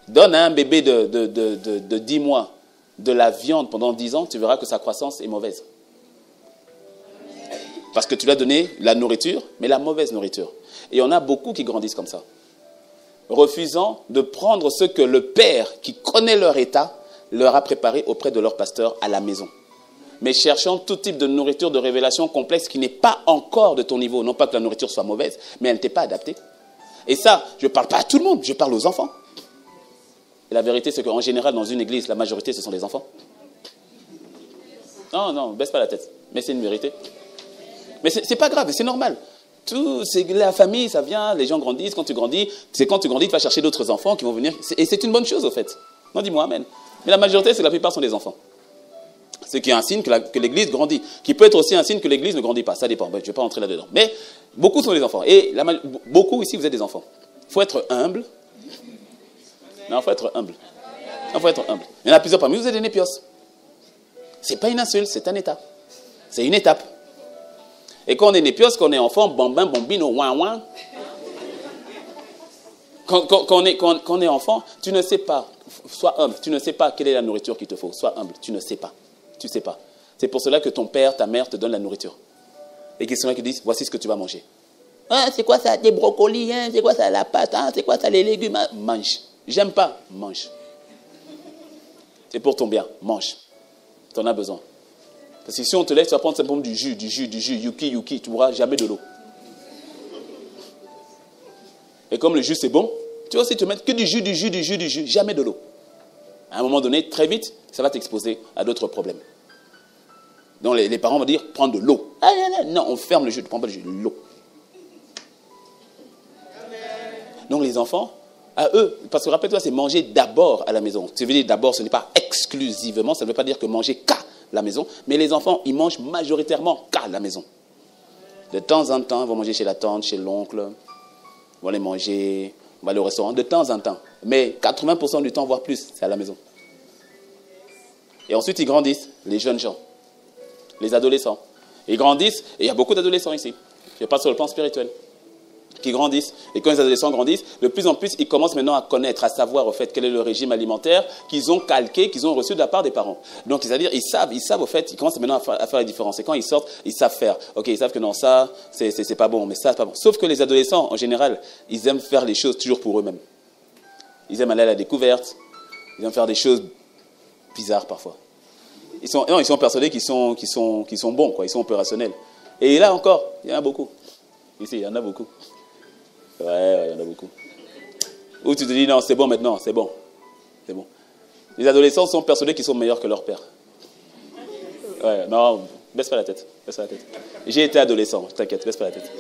Donne à un bébé de 10 mois de la viande pendant 10 ans, tu verras que sa croissance est mauvaise. Parce que tu lui as donné la nourriture, mais la mauvaise nourriture. Et il y en a beaucoup qui grandissent comme ça, refusant de prendre ce que le Père, qui connaît leur état, leur a préparé auprès de leur pasteur à la maison. Mais cherchant tout type de nourriture de révélation complexe qui n'est pas encore de ton niveau. Non pas que la nourriture soit mauvaise, mais elle ne t'est pas adaptée. Et ça, je ne parle pas à tout le monde, je parle aux enfants. Et la vérité, c'est qu'en général, dans une église, la majorité, ce sont les enfants. Non, baisse pas la tête. Mais c'est une vérité. Mais c'est pas grave, c'est normal. C'est la famille, ça vient, les gens grandissent. Quand tu grandis, tu vas chercher d'autres enfants qui vont venir. Et c'est une bonne chose, au fait. Non, dis-moi amen. Mais la majorité, c'est que la plupart sont des enfants. Ce qui est un signe que l'Église grandit. Qui peut être aussi un signe que l'Église ne grandit pas. Ça dépend. Je ne vais pas entrer là-dedans. Mais beaucoup sont des enfants. Et beaucoup ici, vous êtes des enfants. Il faut être humble. Non, il faut être humble. Il faut être humble. Il y en a plusieurs parmi vous, vous êtes des népios. Ce n'est pas une insulte, c'est un état. C'est une étape. Et quand on est népios, quand on est enfant, bambin, bambino, ouin, ouin. Quand on est enfant, tu ne sais pas. Sois humble. Tu ne sais pas quelle est la nourriture qu'il te faut. Sois humble. Tu ne sais pas. Tu ne sais pas. C'est pour cela que ton père, ta mère te donnent la nourriture. Et qu'ils sont là qui disent, voici ce que tu vas manger. Ah, c'est quoi ça, des brocolis, hein? C'est quoi ça, la pâte, hein? C'est quoi ça, les légumes, hein? Mange. J'aime pas, mange. C'est pour ton bien, mange. Tu en as besoin. Parce que si on te laisse, tu vas prendre simplement du jus, yuki, tu n'auras jamais de l'eau. Et comme le jus c'est bon, tu vas aussi te mettre que du jus, jamais de l'eau. À un moment donné, très vite, ça va t'exposer à d'autres problèmes. Donc les parents vont dire, prends de l'eau. Ah, non, on ferme le jus, tu ne prends pas le jus, l'eau. Donc les enfants, À eux, parce que rappelle-toi, c'est manger d'abord à la maison. Ça veut dire d'abord, ce n'est pas exclusivement, ça ne veut pas dire que manger qu'à la maison, mais les enfants, ils mangent majoritairement qu'à la maison. De temps en temps, ils vont manger chez la tante, chez l'oncle, ils vont aller manger, on va aller au restaurant, de temps en temps. Mais 80% du temps, voire plus, c'est à la maison. Et ensuite, ils grandissent, les jeunes gens, les adolescents. Ils grandissent, et il y a beaucoup d'adolescents ici. Je parle sur le plan spirituel. Qui grandissent. Et quand les adolescents grandissent, de plus en plus, ils commencent maintenant à connaître, à savoir au fait quel est le régime alimentaire qu'ils ont calqué, qu'ils ont reçu de la part des parents. Donc, c'est-à-dire, ils savent au fait, ils commencent maintenant à faire la différence. Et quand ils sortent, ils savent faire. Ok, ils savent que non, ça, c'est pas bon, mais ça, c'est pas bon. Sauf que les adolescents, en général, ils aiment faire les choses toujours pour eux-mêmes. Ils aiment aller à la découverte, ils aiment faire des choses bizarres parfois. Ils sont persuadés qu'ils sont bons, quoi. Ils sont opérationnels. Et là encore, il y en a beaucoup. Ici, il y en a beaucoup. Ouais, il y en a beaucoup. Où tu te dis, non, c'est bon maintenant, c'est bon. C'est bon. Les adolescents sont persuadés qu'ils sont meilleurs que leur père. Ouais, non, baisse pas la tête. Baisse pas la tête. J'ai été adolescent, t'inquiète, baisse pas la tête.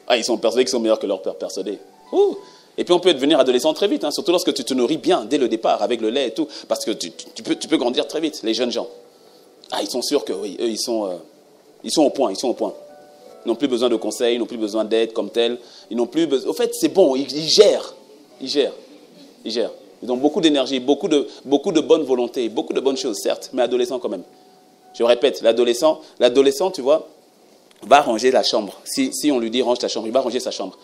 Ah, ils sont persuadés qu'ils sont meilleurs que leur père, persuadés. Ouh. Et puis on peut devenir adolescent très vite, hein, surtout lorsque tu te nourris bien dès le départ, avec le lait et tout, parce que tu peux grandir très vite, les jeunes gens. Ah, ils sont sûrs que oui, eux, ils sont au point, ils sont au point. Ils n'ont plus besoin de conseils, ils n'ont plus besoin d'aide comme tel. Ils n'ont plus besoin... Au fait, c'est bon, ils gèrent. Ils gèrent. Ils ont beaucoup d'énergie, beaucoup de bonne volonté, beaucoup de bonnes choses, certes, mais adolescents quand même. Je répète, l'adolescent, tu vois, va ranger la chambre. Si on lui dit range ta chambre, il va ranger sa chambre.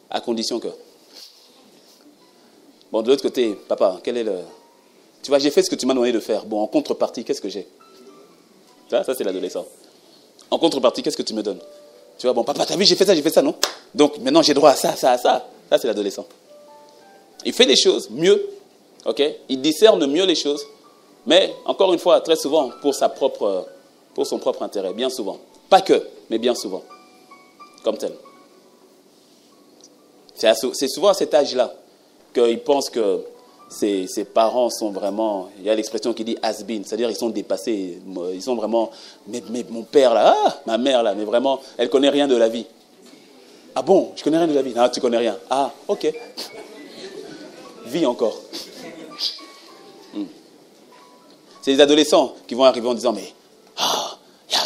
À condition que... Bon, de l'autre côté, papa, quel est le... Tu vois, j'ai fait ce que tu m'as demandé de faire. Bon, en contrepartie, qu'est-ce que j'ai? Ça c'est l'adolescent. En contrepartie, qu'est-ce que tu me donnes? Tu vois, bon, papa, t'as vu, j'ai fait ça, non? Donc, maintenant, j'ai droit à ça. Ça, c'est l'adolescent. Il fait les choses mieux, ok? Il discerne mieux les choses, mais, encore une fois, très souvent, pour son propre intérêt, bien souvent. Pas que, mais bien souvent. Comme tel. C'est souvent à cet âge-là qu'il pense que ses parents sont vraiment, il y a l'expression qui dit has-been, c'est-à-dire ils sont dépassés, ils sont vraiment, mais mon père là, ma mère là, mais vraiment, elle ne connaît rien de la vie. Ah bon, je connais rien de la vie? Non, tu connais rien. Ah, ok. Vis encore. C'est les adolescents qui vont arriver en disant, mais,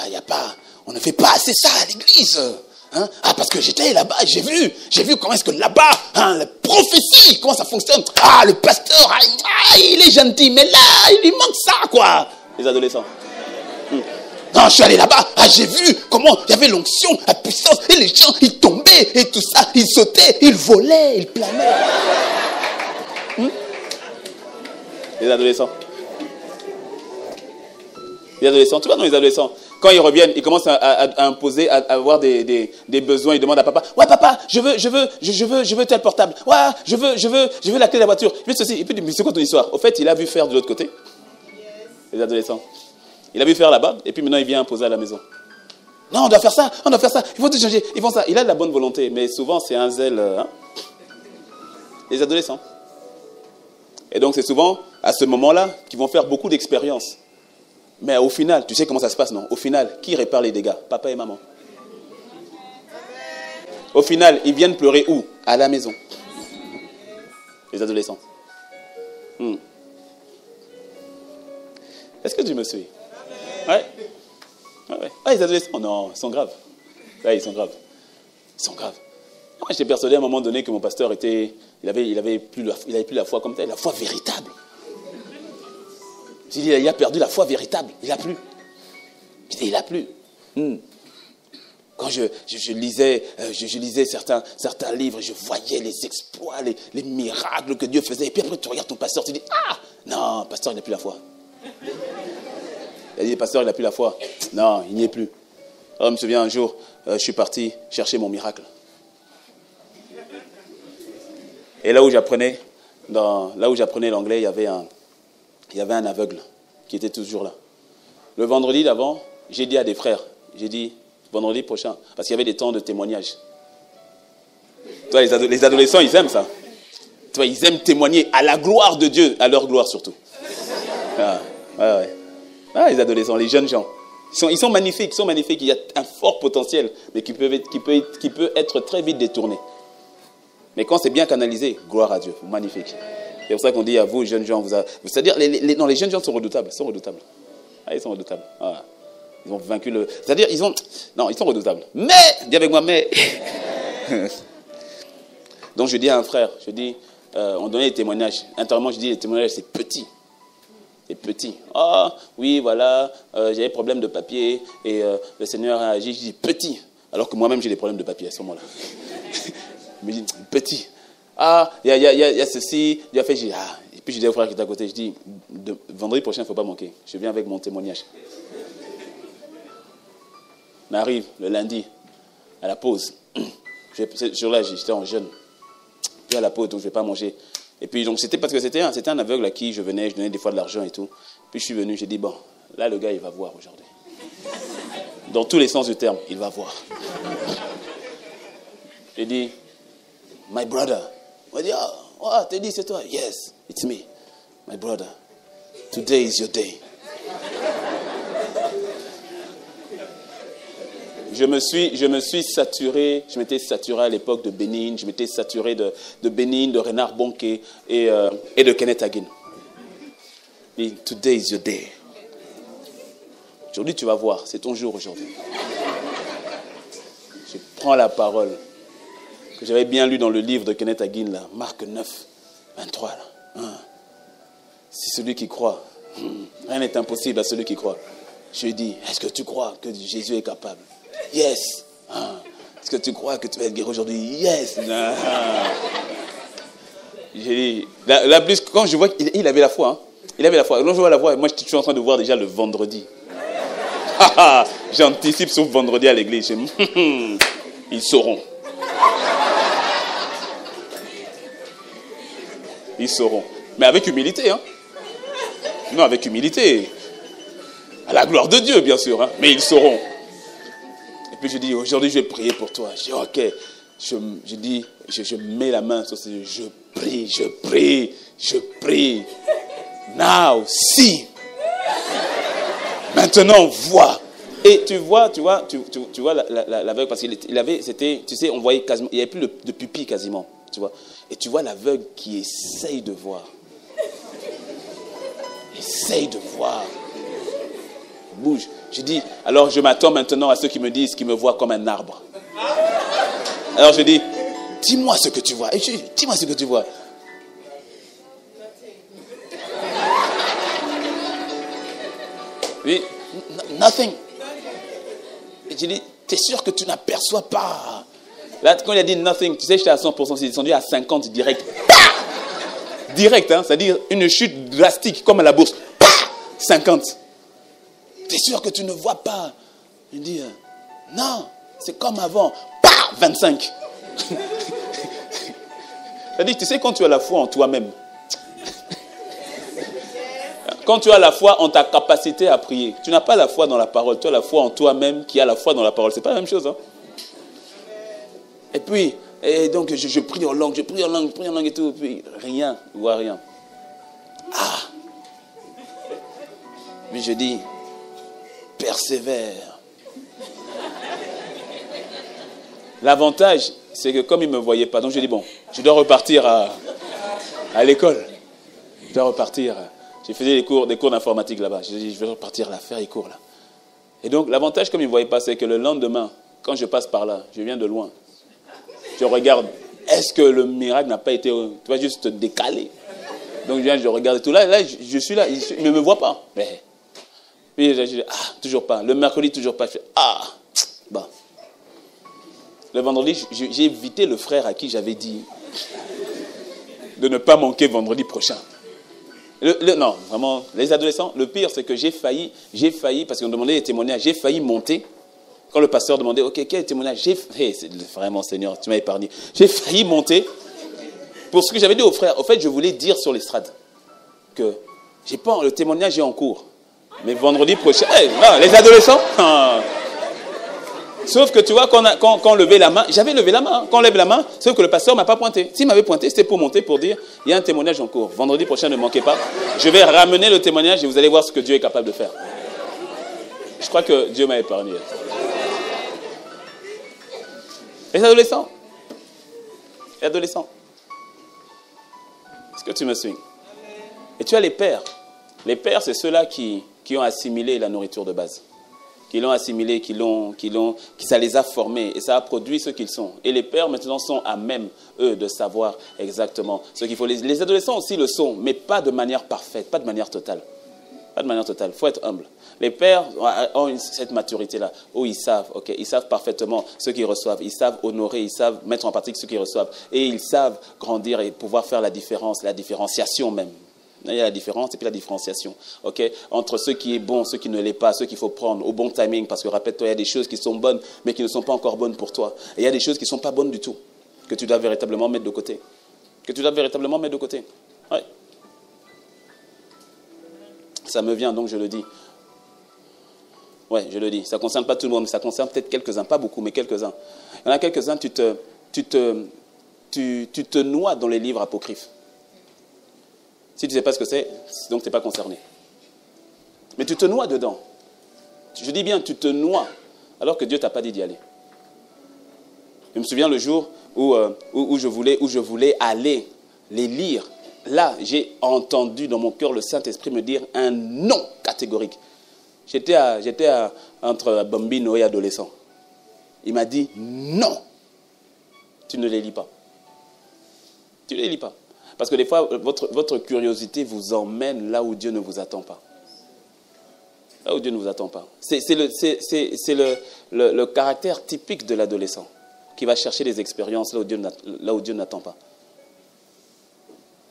y a pas, on ne fait pas assez ça à l'église. Hein? Ah, parce que j'étais là-bas, j'ai vu comment est-ce que là-bas, la prophétie, comment ça fonctionne. Ah, le pasteur, il est gentil, mais là, il lui manque ça, quoi. Les adolescents. Non, je suis allé là-bas, j'ai vu comment il y avait l'onction, la puissance, et les gens, ils tombaient, et tout ça, ils sautaient, ils volaient, ils planaient. Les adolescents. Les adolescents, tu vois, non, les adolescents. Quand ils reviennent, ils commencent à imposer, à avoir des besoins. Ils demandent à papa, ouais papa, je veux tel portable. Ouais, je veux la clé de la voiture. Je veux ceci. Et puis, mais c'est quoi ton histoire? Au fait, il a vu faire de l'autre côté. Les adolescents. Il a vu faire là-bas, et puis maintenant il vient imposer à la maison. Non, on doit faire ça, il faut tout changer, ils font ça. Il a de la bonne volonté, mais souvent c'est un zèle. Les adolescents. Et donc c'est souvent à ce moment-là qu'ils vont faire beaucoup d'expériences. Mais au final, tu sais comment ça se passe, non? Au final, qui répare les dégâts? Papa et maman. Au final, ils viennent pleurer où? À la maison. Les adolescents. Est-ce que tu me suis? Ouais. Ah, les adolescents, non, ils sont graves. Ouais, ils sont graves. Moi, j'étais persuadé à un moment donné que mon pasteur il avait plus la foi comme telle, la foi véritable. J'ai dit, il a perdu la foi véritable. Il n'a plus. J'ai dit, il n'a plus. Quand je lisais certains livres, je voyais les exploits, les miracles que Dieu faisait. Et puis après, tu regardes ton pasteur, tu dis, non, pasteur, il n'a plus la foi. Il a dit, pasteur, il n'a plus la foi. Non, il n'y est plus. Alors, je me souviens un jour, je suis parti chercher mon miracle. Et là où j'apprenais l'anglais, il y avait un aveugle qui était toujours là. Le vendredi d'avant, j'ai dit à des frères, vendredi prochain, parce qu'il y avait des temps de témoignage. Toi, les adolescents, ils aiment ça. Toi, ils aiment témoigner à la gloire de Dieu, à leur gloire surtout. Ouais. Les adolescents, les jeunes gens. Ils sont magnifiques, Il y a un fort potentiel, mais qui peut être très vite détourné. Mais quand c'est bien canalisé, gloire à Dieu, magnifique. C'est pour ça qu'on dit à vous, jeunes gens, c'est-à-dire, les jeunes gens sont redoutables. Ah, ils sont redoutables. Ah, ils ont vaincu le... C'est-à-dire, ils sont redoutables. Mais, dis avec moi, mais... Donc, je dis à un frère, on donnait des témoignages. Intérieurement, je dis, les témoignages, c'est petit. C'est petit. Ah, oui, voilà, j'avais problème de papier et le Seigneur a agi. Je dis, petit. Alors que moi-même, j'ai des problèmes de papier à ce moment-là. Je me dis, petit. Ah, il y a ceci, il a fait, et puis je dis au frère qui est à côté, je dis, vendredi prochain, il ne faut pas manquer. Je viens avec mon témoignage. On arrive le lundi, à la pause. Ce jour-là, j'étais en jeûne. Puis à la pause, donc je ne vais pas manger. Et puis, donc, c'était parce que c'était un aveugle à qui je venais, je donnais des fois de l'argent et tout. Puis je suis venu, j'ai dit, bon, là, le gars, il va voir aujourd'hui. Dans tous les sens du terme, il va voir. J'ai dit, my brother. On m'a dit, t'as dit, c'est toi. Yes, it's me. My brother. Today is your day. Je me suis saturé, je m'étais saturé à l'époque de Bénin, je m'étais saturé de Bénin, de Renard Bonquet et de Kenneth Hagin. Et today is your day. Aujourd'hui, tu vas voir, c'est ton jour aujourd'hui. Je prends la parole que j'avais bien lu dans le livre de Kenneth Hagin, là, Marc 9, 23. Là. C'est celui qui croit. Rien n'est impossible à celui qui croit. Je lui dis, est-ce que tu crois que Jésus est capable? Yes. Est-ce que tu crois que tu vas être guéri aujourd'hui? Yes. J'ai dit, la plus, quand je vois qu'il avait la foi, hein, il avait la foi. Quand je vois la foi, moi je suis en train de voir déjà le vendredi. J'anticipe sur vendredi à l'église. Ils sauront. Ils sauront. Mais avec humilité, hein. Non, avec humilité. À la gloire de Dieu, bien sûr, hein. Mais ils sauront. Et puis je dis, aujourd'hui je vais prier pour toi. Je dis, ok. Je dis, je mets la main sur ces... Je prie. Now, see. Maintenant, vois. Et tu vois l'aveugle, parce qu'il avait, c'était, tu sais, on voyait quasiment, il n'y avait plus de pupille quasiment, tu vois. Et tu vois l'aveugle qui essaye de voir. Essaye de voir. Bouge. Je dis, alors je m'attends maintenant à ceux qui me disent qu'ils me voient comme un arbre. Alors je dis, dis-moi ce que tu vois. Et je dis, dis-moi ce que tu vois. Oui, nothing. Et je dis, t'es sûr que tu n'aperçois pas? Là, quand il a dit nothing, tu sais, j'étais à 100%, c'est descendu à 50 direct. Direct, hein, c'est-à-dire une chute drastique, comme à la bourse. 50. T'es sûr que tu ne vois pas? Il dit, non, c'est comme avant. 25. C'est-à-dire, tu sais, quand tu as la foi en toi-même, quand tu as la foi en ta capacité à prier, tu n'as pas la foi dans la parole, tu as la foi en toi-même qui a la foi dans la parole. C'est pas la même chose, hein? Et puis, donc je prie en langue, et tout, et puis rien, je vois rien. Puis je dis, persévère. L'avantage, c'est que comme il ne me voyait pas, donc je dis, bon, je dois repartir à l'école. Je dois repartir. J'ai fait des cours d'informatique là-bas. Je dis, je vais repartir là, faire les cours là. Et donc, l'avantage, comme il ne me voyait pas, c'est que le lendemain, quand je passe par là, je viens de loin. Je regarde, est-ce que le miracle n'a pas été, tu vas juste te décaler. Donc, je regarde tout là, je suis là, il ne me voit pas. Mais, puis, je dis, toujours pas. Le mercredi, toujours pas. Je fais, bah. Le vendredi, j'ai évité le frère à qui j'avais dit de ne pas manquer vendredi prochain. Non, vraiment, les adolescents, le pire, c'est que j'ai failli, parce qu'on demandait des témoignages, j'ai failli monter. Quand le pasteur demandait, ok, quel témoignage? C'est vraiment, Seigneur, tu m'as épargné. J'ai failli monter pour ce que j'avais dit aux frères. Au fait, je voulais dire sur l'estrade que le témoignage est en cours. Mais vendredi prochain, non, les adolescents, sauf que tu vois, quand on levait la main, j'avais levé la main, quand on lève la main, sauf que le pasteur ne m'a pas pointé. S'il m'avait pointé, c'était pour monter, pour dire, il y a un témoignage en cours. Vendredi prochain, ne manquez pas. Je vais ramener le témoignage et vous allez voir ce que Dieu est capable de faire. Je crois que Dieu m'a épargné. Les adolescent. Est-ce que tu me suis? Et tu as les pères. Les pères, c'est ceux-là qui ont assimilé la nourriture de base. Qui l'ont assimilé, ça les a formés et ça a produit ce qu'ils sont. Et les pères maintenant sont à même, eux, de savoir exactement ce qu'il faut. Les adolescents aussi le sont, mais pas de manière parfaite, pas de manière totale. Pas de manière totale, il faut être humble. Les pères ont cette maturité-là, où ils savent parfaitement ce qu'ils reçoivent, ils savent honorer, ils savent mettre en pratique ce qu'ils reçoivent, et ils savent grandir et pouvoir faire la différence, la différenciation même. Il y a la différence et puis la différenciation, entre ce qui est bon, ce qui ne l'est pas, ce qu'il faut prendre au bon timing, parce que rappelle-toi, il y a des choses qui sont bonnes, mais qui ne sont pas encore bonnes pour toi. Et il y a des choses qui ne sont pas bonnes du tout, que tu dois véritablement mettre de côté. Ouais. Ça me vient, donc je le dis. Ouais, je le dis. Ça ne concerne pas tout le monde, mais ça concerne peut-être quelques-uns, pas beaucoup, mais quelques-uns. Il y en a quelques-uns, tu te noies dans les livres apocryphes. Si tu ne sais pas ce que c'est, donc tu n'es pas concerné. Mais tu te noies dedans. Je dis bien, tu te noies, alors que Dieu ne t'a pas dit d'y aller. Je me souviens le jour où je voulais aller les lire. Là, j'ai entendu dans mon cœur le Saint-Esprit me dire un non catégorique. J'étais entre bambino et adolescent. Il m'a dit non, tu ne les lis pas. Tu ne les lis pas. Parce que des fois, votre curiosité vous emmène là où Dieu ne vous attend pas. Là où Dieu ne vous attend pas. C'est le caractère typique de l'adolescent qui va chercher des expériences là où Dieu n'attend pas.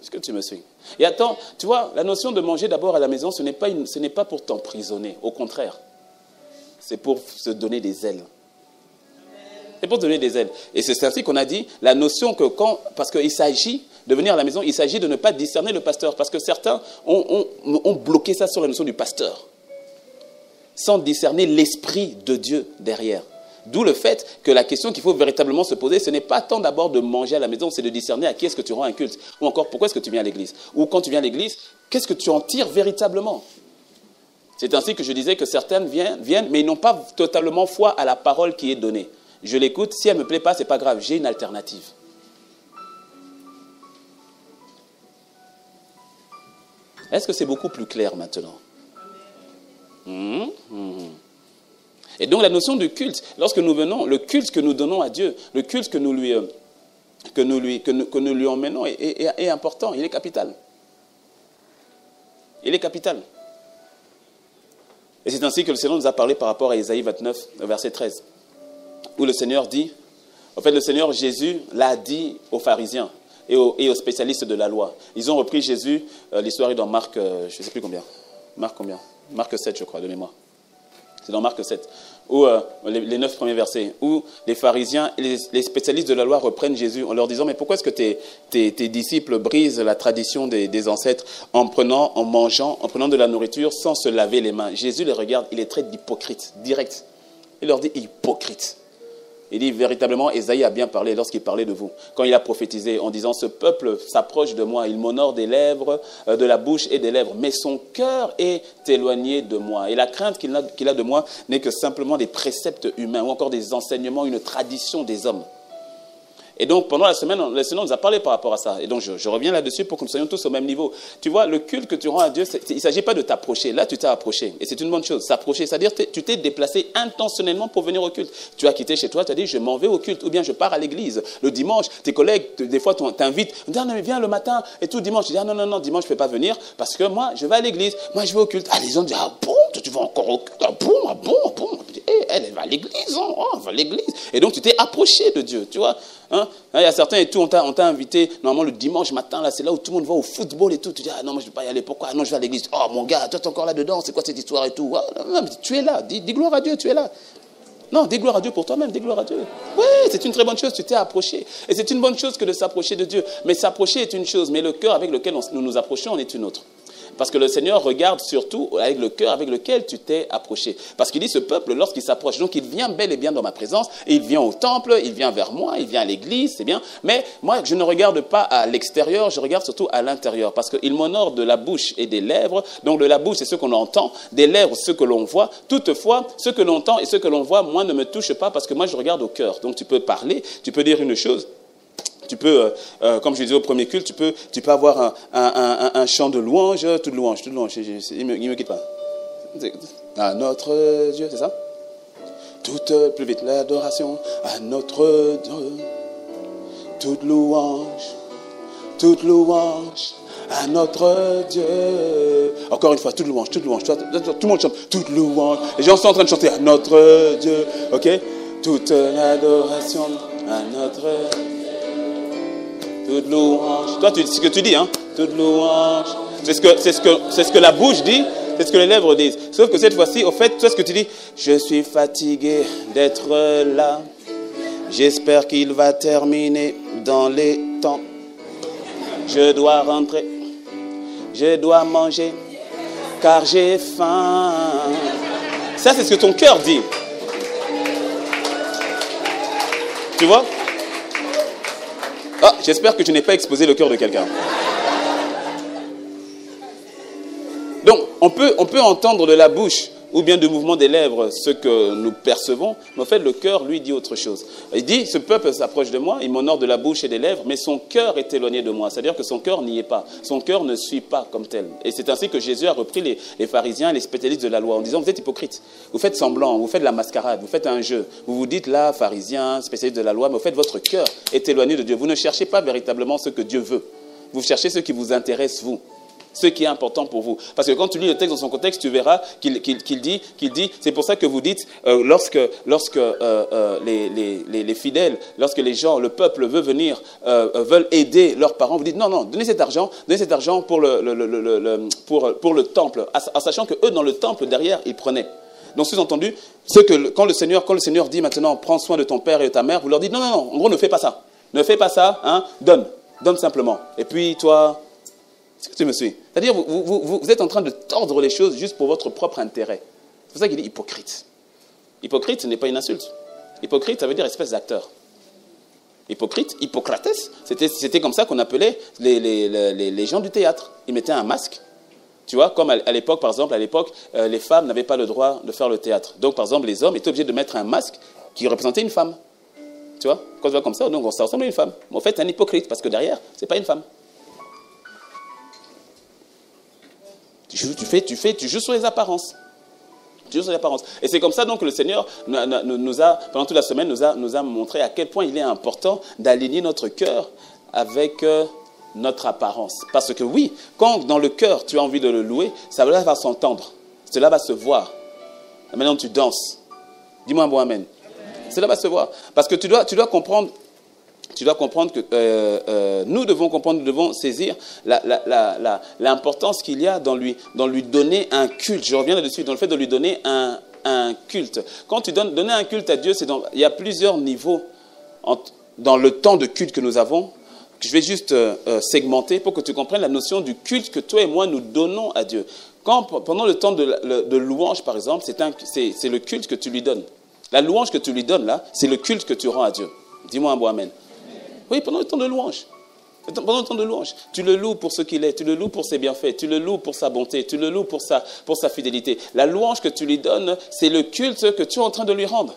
Est-ce que tu me suis? Et attends, tu vois, la notion de manger d'abord à la maison, ce n'est pas pour t'emprisonner. Au contraire, c'est pour se donner des ailes. C'est pour donner des ailes. Et c'est ainsi qu'on a dit la notion que parce qu'il s'agit de venir à la maison, il s'agit de ne pas discerner le pasteur. Parce que certains ont bloqué ça sur la notion du pasteur, sans discerner l'esprit de Dieu derrière. D'où le fait que la question qu'il faut véritablement se poser, ce n'est pas tant d'abord de manger à la maison, c'est de discerner à qui est-ce que tu rends un culte. Ou encore, pourquoi est-ce que tu viens à l'église? Ou quand tu viens à l'église, qu'est-ce que tu en tires véritablement? C'est ainsi que je disais que certaines viennent, mais ils n'ont pas totalement foi à la parole qui est donnée. Je l'écoute, si elle ne me plaît pas, ce n'est pas grave, j'ai une alternative. Est-ce que c'est beaucoup plus clair maintenant? Et donc la notion de culte, lorsque nous venons, le culte que nous donnons à Dieu, le culte que nous lui emmenons est important, il est capital. Il est capital. Et c'est ainsi que le Seigneur nous a parlé par rapport à Ésaïe 29, verset 13. Où le Seigneur dit, en fait le Seigneur Jésus l'a dit aux pharisiens et aux spécialistes de la loi. Ils ont repris Jésus, l'histoire est dans Marc, je ne sais plus combien. Marc 7 je crois, de mémoire. C'est dans Marc 7, où les 9 premiers versets, où les pharisiens et les spécialistes de la loi reprennent Jésus en leur disant, mais pourquoi est-ce que tes disciples brisent la tradition des ancêtres en mangeant, en prenant de la nourriture sans se laver les mains? Jésus les regarde, il est très hypocrite, direct. Il leur dit, hypocrite. Il dit véritablement, Ésaïe a bien parlé lorsqu'il parlait de vous. Quand il a prophétisé en disant, ce peuple s'approche de moi, il m'honore des lèvres, de la bouche et des lèvres, mais son cœur est éloigné de moi. Et la crainte qu'il a de moi n'est que simplement des préceptes humains ou encore des enseignements, une tradition des hommes. Et donc, pendant la semaine, le Seigneur nous a parlé par rapport à ça. Et donc, je reviens là-dessus pour que nous soyons tous au même niveau. Tu vois, le culte que tu rends à Dieu, il ne s'agit pas de t'approcher. Là, tu t'es approché. Et c'est une bonne chose. S'approcher, c'est-à-dire tu t'es déplacé intentionnellement pour venir au culte. Tu as quitté chez toi, tu as dit, je m'en vais au culte. Ou bien, je pars à l'église. Le dimanche, tes collègues, des fois, t'invitent. Ils disent, ah, non, mais viens le matin et tout dimanche. Tu dis, ah, non, dimanche, je ne peux pas venir parce que moi, je vais à l'église. Moi, je vais au culte. Ah, les gens disent, ah bon, tu vas encore au culte? Ah bon. Elle va à l'église, hein, elle va à l'église. Et donc, tu t'es approché de Dieu, tu vois. Hein? Il y a certains et tout, on t'a invité, normalement le dimanche matin, là, c'est là où tout le monde va au football et tout. Tu dis, ah non, moi je ne vais pas y aller, pourquoi? Ah non, je vais à l'église. Oh mon gars, toi tu es encore là-dedans, c'est quoi cette histoire et tout? Ah, non, mais tu es là, dis gloire à Dieu, tu es là. Non, dis gloire à Dieu pour toi-même, dis gloire à Dieu. Oui, c'est une très bonne chose, tu t'es approché. Et c'est une bonne chose que de s'approcher de Dieu. Mais s'approcher est une chose, mais le cœur avec lequel nous nous approchons en est une autre. Parce que le Seigneur regarde surtout avec le cœur avec lequel tu t'es approché. Parce qu'il dit, ce peuple, lorsqu'il s'approche, donc il vient bel et bien dans ma présence, et il vient au temple, il vient vers moi, il vient à l'église, c'est bien. Mais moi, je ne regarde pas à l'extérieur, je regarde surtout à l'intérieur. Parce qu'il m'honore de la bouche et des lèvres. Donc de la bouche, c'est ce qu'on entend, des lèvres, ce que l'on voit. Toutefois, ce que l'on entend et ce que l'on voit, moi, ne me touche pas parce que moi, je regarde au cœur. Donc tu peux parler, tu peux dire une chose. Tu peux, comme je disais au premier culte, tu peux avoir un chant de louange, toute louange. Il me quitte pas. À notre Dieu, c'est ça? Toute, plus vite, l'adoration à notre Dieu. Toute louange à notre Dieu. Encore une fois, toute louange. Tout le monde chante, toute louange. Les gens sont en train de chanter à notre Dieu, ok? Toute l'adoration à notre Dieu. Toute louange. Toi, c'est ce que tu dis, hein? Toute louange. C'est ce que la bouche dit, c'est ce que les lèvres disent. Sauf que cette fois-ci, au fait, toi, ce que tu dis, je suis fatigué d'être là. J'espère qu'il va terminer dans les temps. Je dois rentrer, je dois manger, car j'ai faim. Ça, c'est ce que ton cœur dit. Tu vois? Ah, j'espère que tu n'es pas exposé le cœur de quelqu'un. Donc, on peut entendre de la bouche ou bien du mouvement des lèvres ce que nous percevons, mais en fait, le cœur, lui, dit autre chose. Il dit, ce peuple s'approche de moi, il m'honore de la bouche et des lèvres, mais son cœur est éloigné de moi. C'est-à-dire que son cœur n'y est pas. Son cœur ne suit pas comme tel. Et c'est ainsi que Jésus a repris les pharisiens et les spécialistes de la loi en disant, vous êtes hypocrites, vous faites semblant, vous faites de la mascarade, vous faites un jeu. Vous vous dites là, pharisiens, spécialistes de la loi, mais en fait, votre cœur est éloigné de Dieu. Vous ne cherchez pas véritablement ce que Dieu veut. Vous cherchez ce qui vous intéresse, vous. Ce qui est important pour vous. Parce que quand tu lis le texte dans son contexte, tu verras qu'il dit, c'est pour ça que vous dites, lorsque les fidèles, lorsque les gens, le peuple veut venir, veulent aider leurs parents, vous dites, non, donnez cet argent pour le temple, en sachant que eux, dans le temple, derrière, ils prenaient. Donc, sous-entendu, quand le Seigneur dit maintenant, prends soin de ton père et de ta mère, vous leur dites, non, en gros, ne fais pas ça. Ne fais pas ça, hein, donne simplement. Et puis, toi, est-ce que tu me suis? C'est-à-dire, vous êtes en train de tordre les choses juste pour votre propre intérêt. C'est pour ça qu'il dit hypocrite. Hypocrite, ce n'est pas une insulte. Hypocrite, ça veut dire espèce d'acteur. Hypocrite, Hippocrates, c'était comme ça qu'on appelait les gens du théâtre. Ils mettaient un masque. Tu vois, comme à l'époque, par exemple, les femmes n'avaient pas le droit de faire le théâtre. Donc, par exemple, les hommes étaient obligés de mettre un masque qui représentait une femme. Tu vois, quand tu vois comme ça, donc ça ressemble à une femme. Mais en fait, c'est un hypocrite, parce que derrière, ce n'est pas une femme. Tu joues sur les apparences. Et c'est comme ça donc que le Seigneur nous a, pendant toute la semaine, nous a montré à quel point il est important d'aligner notre cœur avec notre apparence. Parce que oui, quand dans le cœur tu as envie de le louer, cela va s'entendre, cela va se voir. Et maintenant tu danses. Dis-moi un bon amen. Cela va se voir. Parce que tu dois comprendre. Tu dois comprendre que nous devons saisir l'importance qu'il y a dans lui donner un culte. Je reviens là-dessus, dans le fait de lui donner un culte. Quand tu donner un culte à Dieu, il y a plusieurs niveaux dans le temps de culte que nous avons. Je vais juste segmenter pour que tu comprennes la notion du culte que toi et moi nous donnons à Dieu. Pendant le temps de louange, par exemple, c'est le culte que tu lui donnes. La louange que tu lui donnes là, c'est le culte que tu rends à Dieu. Dis-moi un bon amen. Oui, pendant le temps de louange. Pendant le temps de louange, tu le loues pour ce qu'il est, tu le loues pour ses bienfaits, tu le loues pour sa bonté, tu le loues pour sa fidélité. La louange que tu lui donnes, c'est le culte que tu es en train de lui rendre.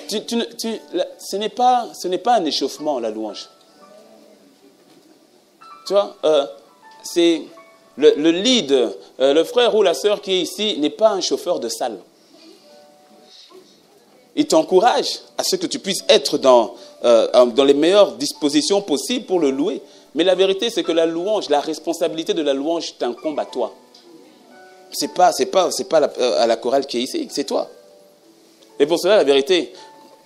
Ce n'est pas un échauffement, la louange. Tu vois, c'est le lead, le frère ou la sœur qui est ici n'est pas un chauffeur de salle. Il t'encourage à ce que tu puisses être dans les meilleures dispositions possibles pour le louer. Mais la vérité, c'est que la louange, la responsabilité de la louange t'incombe à toi. C'est pas à la chorale qui est ici, c'est toi. Et pour cela, la vérité,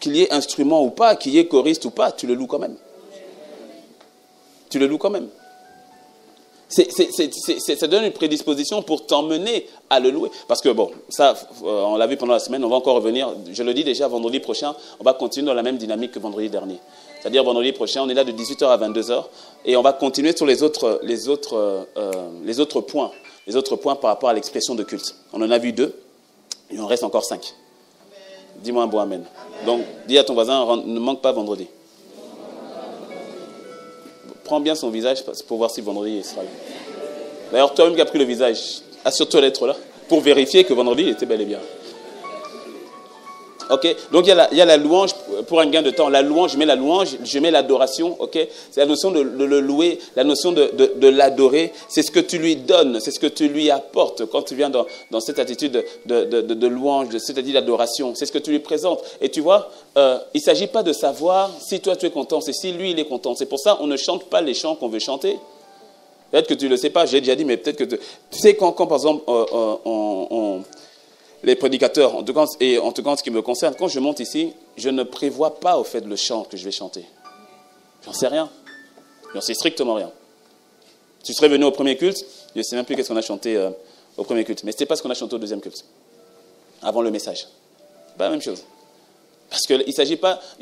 qu'il y ait instrument ou pas, qu'il y ait choriste ou pas, tu le loues quand même. Tu le loues quand même. Ça donne une prédisposition pour t'emmener à le louer. Parce que bon, ça, on l'a vu pendant la semaine, on va encore revenir. Je le dis déjà, vendredi prochain, on va continuer dans la même dynamique que vendredi dernier. C'est-à-dire vendredi prochain, on est là de 18h à 22h et on va continuer sur les autres points par rapport à l'expression de culte. On en a vu 2, il en reste encore 5. Dis-moi un bon amen. Donc, dis à ton voisin, ne manque pas vendredi. Prends bien son visage pour voir si vendredi il sera là. D'ailleurs, toi-même qui as pris le visage, assure-toi d'être là pour vérifier que vendredi il était bel et bien. Ok, donc il y a la louange pour un gain de temps. La louange, je mets l'adoration, ok? C'est la notion de le louer, la notion de l'adorer. C'est ce que tu lui donnes, c'est ce que tu lui apportes quand tu viens dans cette attitude de louange, de cette attitude d'adoration. C'est ce que tu lui présentes. Et tu vois, il ne s'agit pas de savoir si toi tu es content, c'est si lui il est content. C'est pour ça qu'on ne chante pas les chants qu'on veut chanter. Peut-être que tu ne le sais pas, j'ai déjà dit, mais peut-être que tu sais quand par exemple, les prédicateurs, en tout cas en ce qui me concerne, quand je monte ici, je ne prévois pas au fait le chant que je vais chanter. J'en sais rien. J'en sais strictement rien. Tu serais venu au premier culte, je ne sais même plus qu'est-ce qu'on a chanté au premier culte, mais ce n'est pas ce qu'on a chanté au deuxième culte, avant le message. Pas la même chose. Parce qu'il ne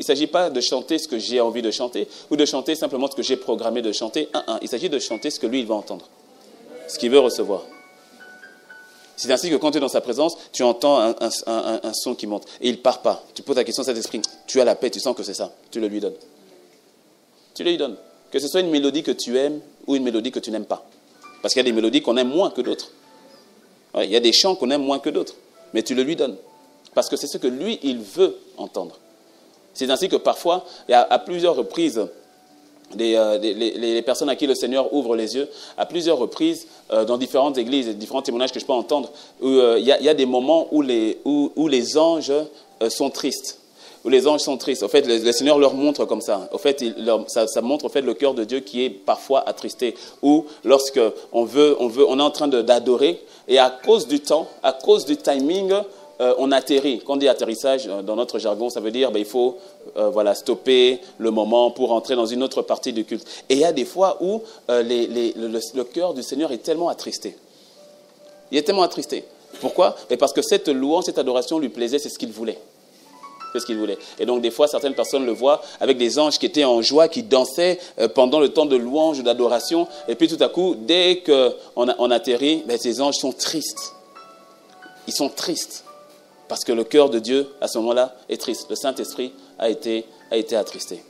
s'agit pas de chanter ce que j'ai envie de chanter, ou de chanter simplement ce que j'ai programmé de chanter. Il s'agit de chanter ce que lui, il va entendre, ce qu'il veut recevoir. C'est ainsi que quand tu es dans sa présence, tu entends un son qui monte. Et il ne part pas. Tu poses la question à cet esprit. Tu as la paix, tu sens que c'est ça. Tu le lui donnes. Tu le lui donnes. Que ce soit une mélodie que tu aimes ou une mélodie que tu n'aimes pas. Parce qu'il y a des mélodies qu'on aime moins que d'autres. Ouais, il y a des chants qu'on aime moins que d'autres. Mais tu le lui donnes. Parce que c'est ce que lui, il veut entendre. C'est ainsi que parfois, il y a à plusieurs reprises, les personnes à qui le Seigneur ouvre les yeux, à plusieurs reprises, dans différentes églises, différents témoignages que je peux entendre, où il y a des moments où les anges sont tristes. Où les anges sont tristes. En fait, le Seigneur leur montre comme ça. En fait, ça montre en fait le cœur de Dieu qui est parfois attristé. Ou lorsque on est en train d'adorer, et à cause du temps, à cause du timing, on atterrit. Quand on dit atterrissage, dans notre jargon, ça veut dire il faut stopper le moment pour entrer dans une autre partie du culte. Et il y a des fois où le cœur du Seigneur est tellement attristé. Il est tellement attristé. Pourquoi? Parce que cette louange, cette adoration lui plaisait, c'est ce qu'il voulait. C'est ce qu'il voulait. Et donc des fois, certaines personnes le voient avec des anges qui étaient en joie, qui dansaient pendant le temps de louange, d'adoration. Et puis tout à coup, dès qu'on atterrit, ces anges sont tristes. Ils sont tristes. Parce que le cœur de Dieu, à ce moment-là, est triste. Le Saint-Esprit a été attristé.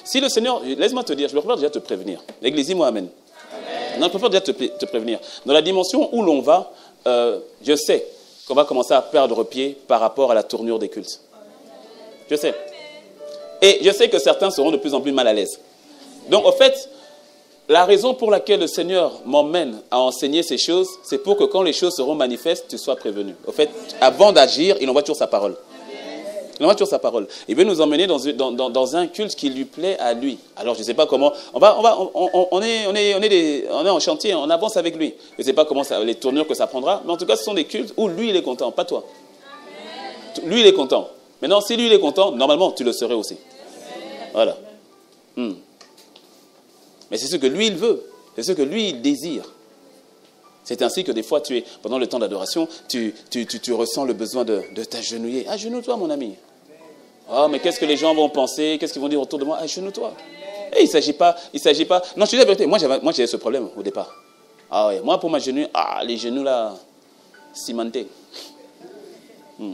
Si le Seigneur, laisse-moi te dire, je préfère déjà te prévenir. L'Église, dis-moi amen. Amen. Non, je préfère déjà te prévenir. Dans la dimension où l'on va, je sais qu'on va commencer à perdre pied par rapport à la tournure des cultes. Je sais. Et je sais que certains seront de plus en plus mal à l'aise. Donc, en fait, la raison pour laquelle le Seigneur m'emmène à enseigner ces choses, c'est pour que quand les choses seront manifestes, tu sois prévenu. En fait, avant d'agir, il envoie toujours sa parole. Il envoie toujours sa parole. Il veut nous emmener dans un culte qui lui plaît à lui. Alors, je ne sais pas comment. On est en chantier, on avance avec lui. Je ne sais pas comment les tournures que ça prendra, mais en tout cas, ce sont des cultes où lui, il est content, pas toi. Lui, il est content. Maintenant, si lui, il est content, normalement, tu le serais aussi. Voilà. Mais c'est ce que lui, il veut. C'est ce que lui, il désire. C'est ainsi que des fois, pendant le temps d'adoration, tu ressens le besoin de t'agenouiller. Agenouille-toi, mon ami. Oh, mais qu'est-ce que les gens vont penser? Qu'est-ce qu'ils vont dire autour de moi? Agenouille-toi. Et il ne s'agit pas... Non, je te dis la vérité. Moi, j'avais ce problème au départ. Ah ouais, moi, pour m'agenouiller, les genoux, là, cimentés.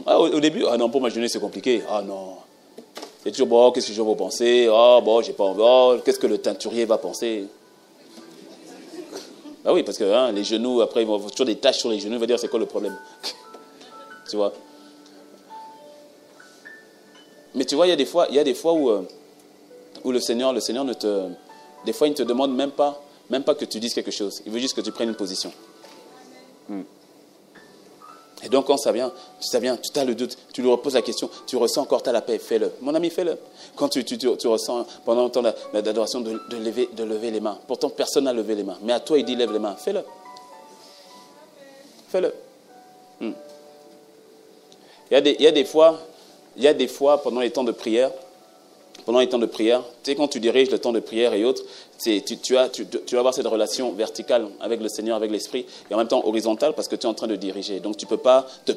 Au début, non, pour m'agenouiller, c'est compliqué. Ah non. C'est toujours, bon, qu'est-ce que les gens vont penser? J'ai pas envie. Qu'est-ce que le teinturier va penser? Ah oui, parce que les genoux, après, ils vont avoir toujours des taches sur les genoux. Il va dire, c'est quoi le problème? Tu vois? Mais tu vois, il y a des fois où le Seigneur des fois, il ne te demande même pas que tu dises quelque chose. Il veut juste que tu prennes une position. Et donc, quand ça vient, tu as le doute, tu lui reposes la question, tu ressens encore, tu as la paix, fais-le. Mon ami, fais-le. Quand tu ressens, pendant le temps d'adoration, de lever les mains. Pourtant, personne n'a levé les mains. Mais à toi, il dit, lève les mains. Fais-le. Fais-le. Il y a des fois, pendant les temps de prière, tu sais, quand tu diriges le temps de prière et autres, tu vas avoir cette relation verticale avec le Seigneur, avec l'Esprit, et en même temps horizontale parce que tu es en train de diriger. Donc tu ne peux pas te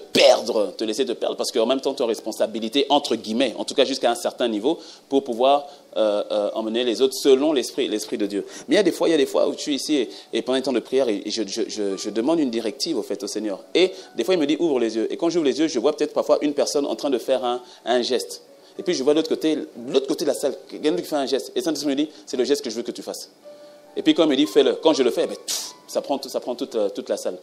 laisser te perdre, parce qu'en même temps tu as responsabilité, entre guillemets, en tout cas jusqu'à un certain niveau, pour pouvoir emmener les autres selon l'Esprit de Dieu. Mais il y a des fois où je suis ici et pendant les temps de prière, et je demande une directive au Seigneur. Et des fois il me dit ouvre les yeux. Et quand j'ouvre les yeux, je vois peut-être parfois une personne en train de faire un geste. Et puis je vois de l'autre côté de la salle, quelqu'un qui fait un geste. Et Saint-Esprit me dit, c'est le geste que je veux que tu fasses. Et puis quand il me dit, fais-le. Quand je le fais, ça prend toute la salle.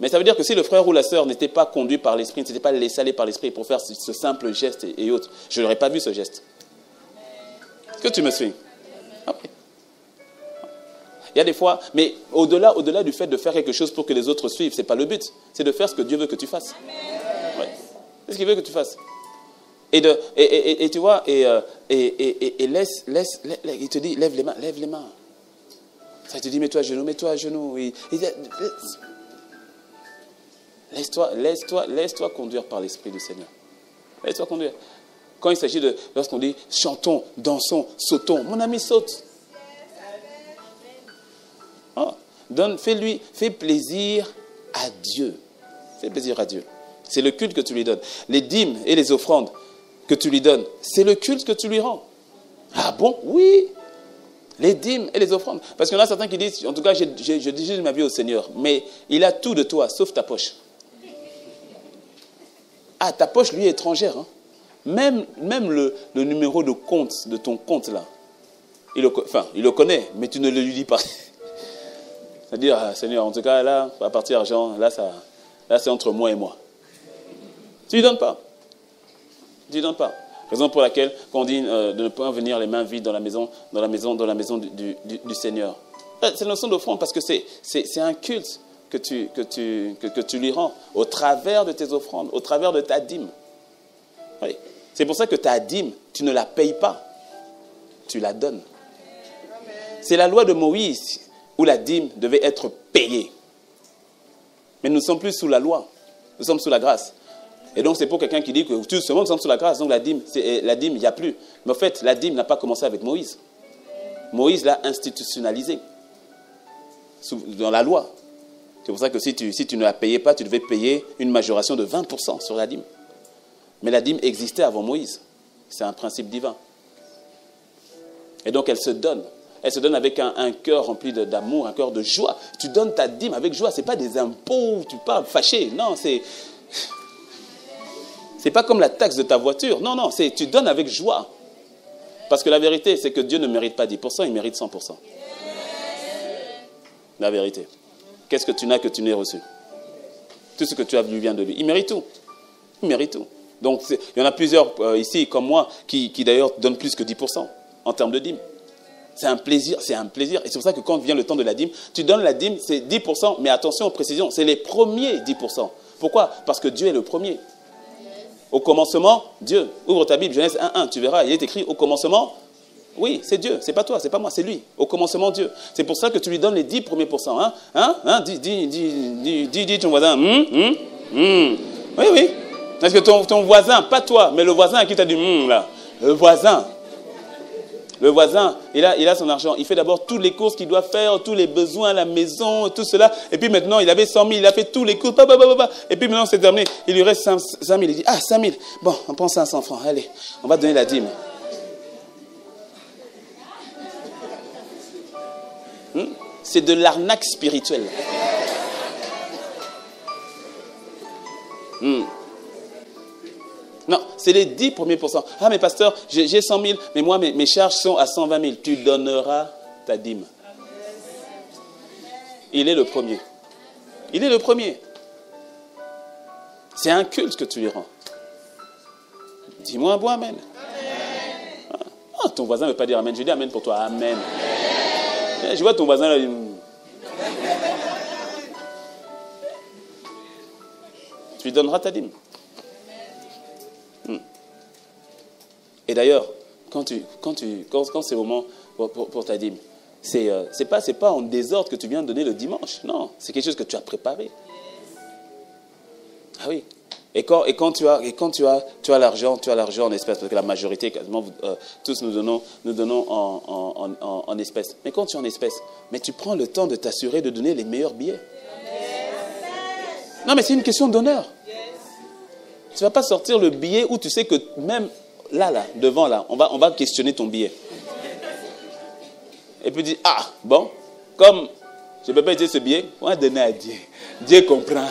Mais ça veut dire que si le frère ou la sœur n'était pas conduit par l'esprit, ne s'était pas laissé aller par l'esprit pour faire ce simple geste et autres, je n'aurais pas vu ce geste. Est-ce que tu me suis? Ah oui. Il y a des fois, mais au-delà du fait de faire quelque chose pour que les autres suivent, ce n'est pas le but. C'est de faire ce que Dieu veut que tu fasses. Ouais. C'est ce qu'il veut que tu fasses. Et tu vois, laisse, il te dit, lève les mains. Ça te dit, mets-toi à genoux. Laisse-toi conduire par l'Esprit du Seigneur. Laisse-toi conduire. Quand il s'agit de, lorsqu'on dit, chantons, dansons, sautons, mon ami saute. Oh, fais plaisir à Dieu. Fais plaisir à Dieu. C'est le culte que tu lui donnes. Les dîmes et les offrandes que tu lui donnes, c'est le culte que tu lui rends. Ah bon? Oui. Les dîmes et les offrandes. Parce qu'il y en a certains qui disent, en tout cas, je dirige ma vie au Seigneur, mais il a tout de toi, sauf ta poche. Ah, ta poche, lui, est étrangère. Hein? Même le numéro de compte, de ton compte, là, il le connaît, mais tu ne le lui dis pas. C'est-à-dire, ah, Seigneur, en tout cas, là, à partir d'argent, là, c'est entre moi et moi. Tu ne lui donnes pas. Tu ne lui donnes pas. Raison pour laquelle, quand on dit de ne pas venir les mains vides dans la maison du Seigneur. C'est une notion d'offrande parce que c'est un culte que tu lui rends au travers de tes offrandes, au travers de ta dîme. Oui. C'est pour ça que ta dîme, tu ne la payes pas. Tu la donnes. C'est la loi de Moïse où la dîme devait être payée. Mais nous ne sommes plus sous la loi. Nous sommes sous la grâce. Et donc, c'est pour quelqu'un qui dit que tout ce monde sommes sous la grâce. Donc, la dîme, il n'y a plus. Mais en fait, la dîme n'a pas commencé avec Moïse. Moïse l'a institutionnalisée dans la loi. C'est pour ça que si tu ne la payais pas, tu devais payer une majoration de 20% sur la dîme. Mais la dîme existait avant Moïse. C'est un principe divin. Et donc, elle se donne. Elle se donne avec un cœur rempli d'amour, un cœur de joie. Tu donnes ta dîme avec joie. Ce n'est pas des impôts, tu parles fâché. Non, c'est pas comme la taxe de ta voiture. Non, tu donnes avec joie. Parce que la vérité, c'est que Dieu ne mérite pas 10%, il mérite 100%. La vérité. Qu'est-ce que tu n'as que tu n'aies reçu? Tout ce que tu as vu vient de lui. Il mérite tout. Il mérite tout. Donc, il y en a plusieurs ici, comme moi, qui d'ailleurs donnent plus que 10% en termes de dîme. C'est un plaisir. Et c'est pour ça que quand vient le temps de la dîme, tu donnes la dîme, c'est 10%, mais attention aux précisions, c'est les premiers 10%. Pourquoi? Parce que Dieu est le premier. Au commencement, Dieu. Ouvre ta Bible, Genèse 1:1, tu verras, il est écrit au commencement. Oui, c'est Dieu, c'est pas toi, c'est pas moi, c'est lui. Au commencement, Dieu. C'est pour ça que tu lui donnes les 10 premiers pourcents. Dis ton voisin. Oui. Parce que ton voisin, pas toi, mais le voisin à qui tu as dit là. Le voisin, il a son argent. Il fait d'abord toutes les courses qu'il doit faire, tous les besoins à la maison, tout cela. Et puis maintenant, il avait 100 000, il a fait tous les courses. Et puis maintenant, c'est terminé. Il lui reste 5 000. Il dit, 5 000. Bon, on prend 500 francs. Allez, on va donner la dîme. C'est de l'arnaque spirituelle. Non, c'est les 10 premiers pourcents. Ah, mais pasteur, j'ai 100 000, mais moi, mes charges sont à 120 000. Tu donneras ta dîme. Il est le premier. Il est le premier. C'est un culte que tu lui rends. Dis-moi un bon amen. Ah, ton voisin ne veut pas dire amen. Je dis amen pour toi. Amen. Je vois ton voisin là. Tu lui donneras ta dîme. Et d'ailleurs, quand c'est le moment pour ta dîme, c'est pas en désordre que tu viens de donner le dimanche. Non, c'est quelque chose que tu as préparé. Ah oui. Et quand tu as l'argent en espèces, parce que la majorité, quasiment tous nous donnons en espèces. Mais quand tu es en espèces, mais tu prends le temps de t'assurer de donner les meilleurs billets. Non, mais c'est une question d'honneur. Tu ne vas pas sortir le billet où tu sais que même là, devant, là, on va questionner ton billet. Et puis dire, bon, comme je ne peux pas utiliser ce billet, on va donner à Dieu. Dieu comprend.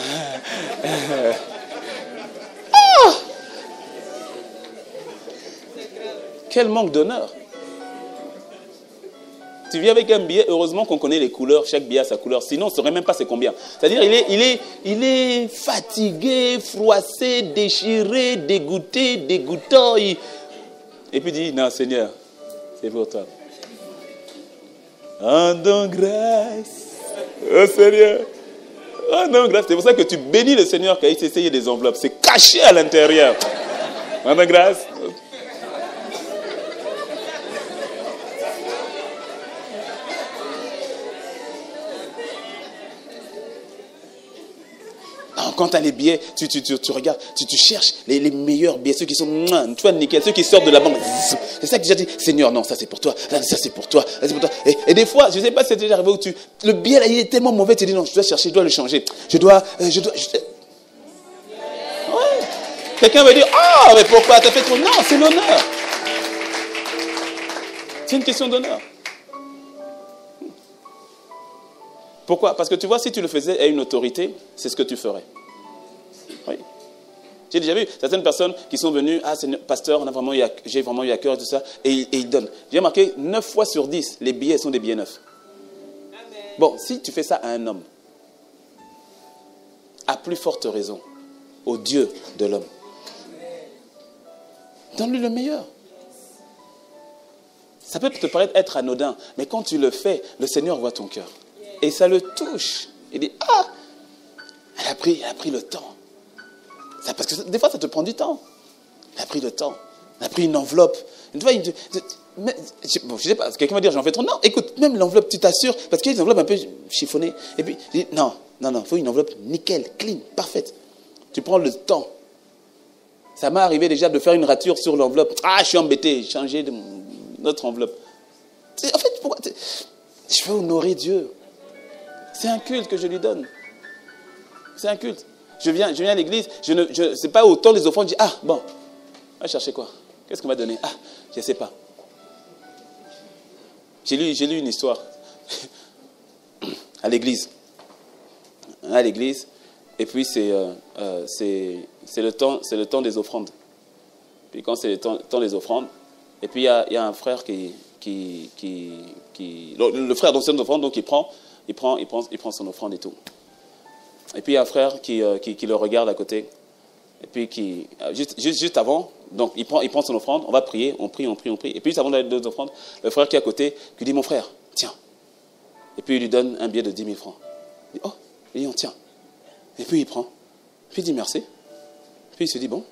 Quel manque d'honneur. Tu viens avec un billet, heureusement qu'on connaît les couleurs, chaque billet a sa couleur. Sinon, on ne saurait même pas c'est combien. C'est-à-dire, il est fatigué, froissé, déchiré, dégoûté, dégoûtant. Et puis il dit, non Seigneur, c'est pour toi. Rendons grâce au Seigneur. Rendons grâce. C'est pour ça que tu bénis le Seigneur quand il s'essaye des enveloppes. C'est caché à l'intérieur. Rendons grâce. Quand tu as les billets, tu regardes, tu cherches les meilleurs billets, ceux qui sont, tu vois, nickel, ceux qui sortent de la banque. C'est ça que j'ai dit, Seigneur, non, ça c'est pour toi, ça c'est pour toi, ça c'est pour toi. Et des fois, je ne sais pas si c'est déjà arrivé où le billet là, il est tellement mauvais, tu dis non, je dois chercher, je dois le changer. Ouais. Quelqu'un va dire, ah, mais pourquoi t'as fait trop? Non, c'est l'honneur. C'est une question d'honneur. Pourquoi? Parce que tu vois, si tu le faisais à une autorité, c'est ce que tu ferais. Oui. J'ai déjà vu certaines personnes qui sont venues, ah, c'est pasteur, j'ai vraiment eu à cœur et tout ça, et ils donnent. J'ai remarqué, 9 fois sur 10, les billets sont des billets neufs. Amen. Bon, si tu fais ça à un homme, à plus forte raison, au Dieu de l'homme, donne-lui le meilleur. Ça peut te paraître être anodin, mais quand tu le fais, le Seigneur voit ton cœur. Et ça le touche. Il dit, ah, elle a pris le temps. Ça, parce que des fois, ça te prend du temps. Elle a pris le temps. Elle a pris une enveloppe. Une fois, je sais pas, quelqu'un va dire, j'en fais trop. Non, écoute, même l'enveloppe, tu t'assures, parce qu'il y a des enveloppes un peu chiffonnées. Et puis, je dis, non, il faut une enveloppe nickel, clean, parfaite. Tu prends le temps. Ça m'est arrivé déjà de faire une rature sur l'enveloppe. Ah, je suis embêté, changer notre enveloppe. En fait, pourquoi je veux honorer Dieu. C'est un culte que je lui donne. C'est un culte. Je viens à l'église, c'est pas autant les offrandes, je dis, ah, bon, on va chercher quoi? Qu'est-ce qu'on va donner? Ah, je ne sais pas. J'ai lu une histoire à l'église. Et puis c'est le temps des offrandes. Puis quand c'est le temps des offrandes, et puis il y a un frère le frère dans son offrande, donc il prend son offrande et tout. Et puis il y a un frère qui le regarde à côté. Et puis juste avant, donc il prend son offrande, on va prier, on prie. Et puis juste avant d'aller aux offrandes, le frère qui est à côté lui dit, mon frère, tiens. Et puis il lui donne un billet de 10 000 francs. Il dit, oh, et on tient. Et puis il prend. Puis il dit merci. Puis il se dit, bon,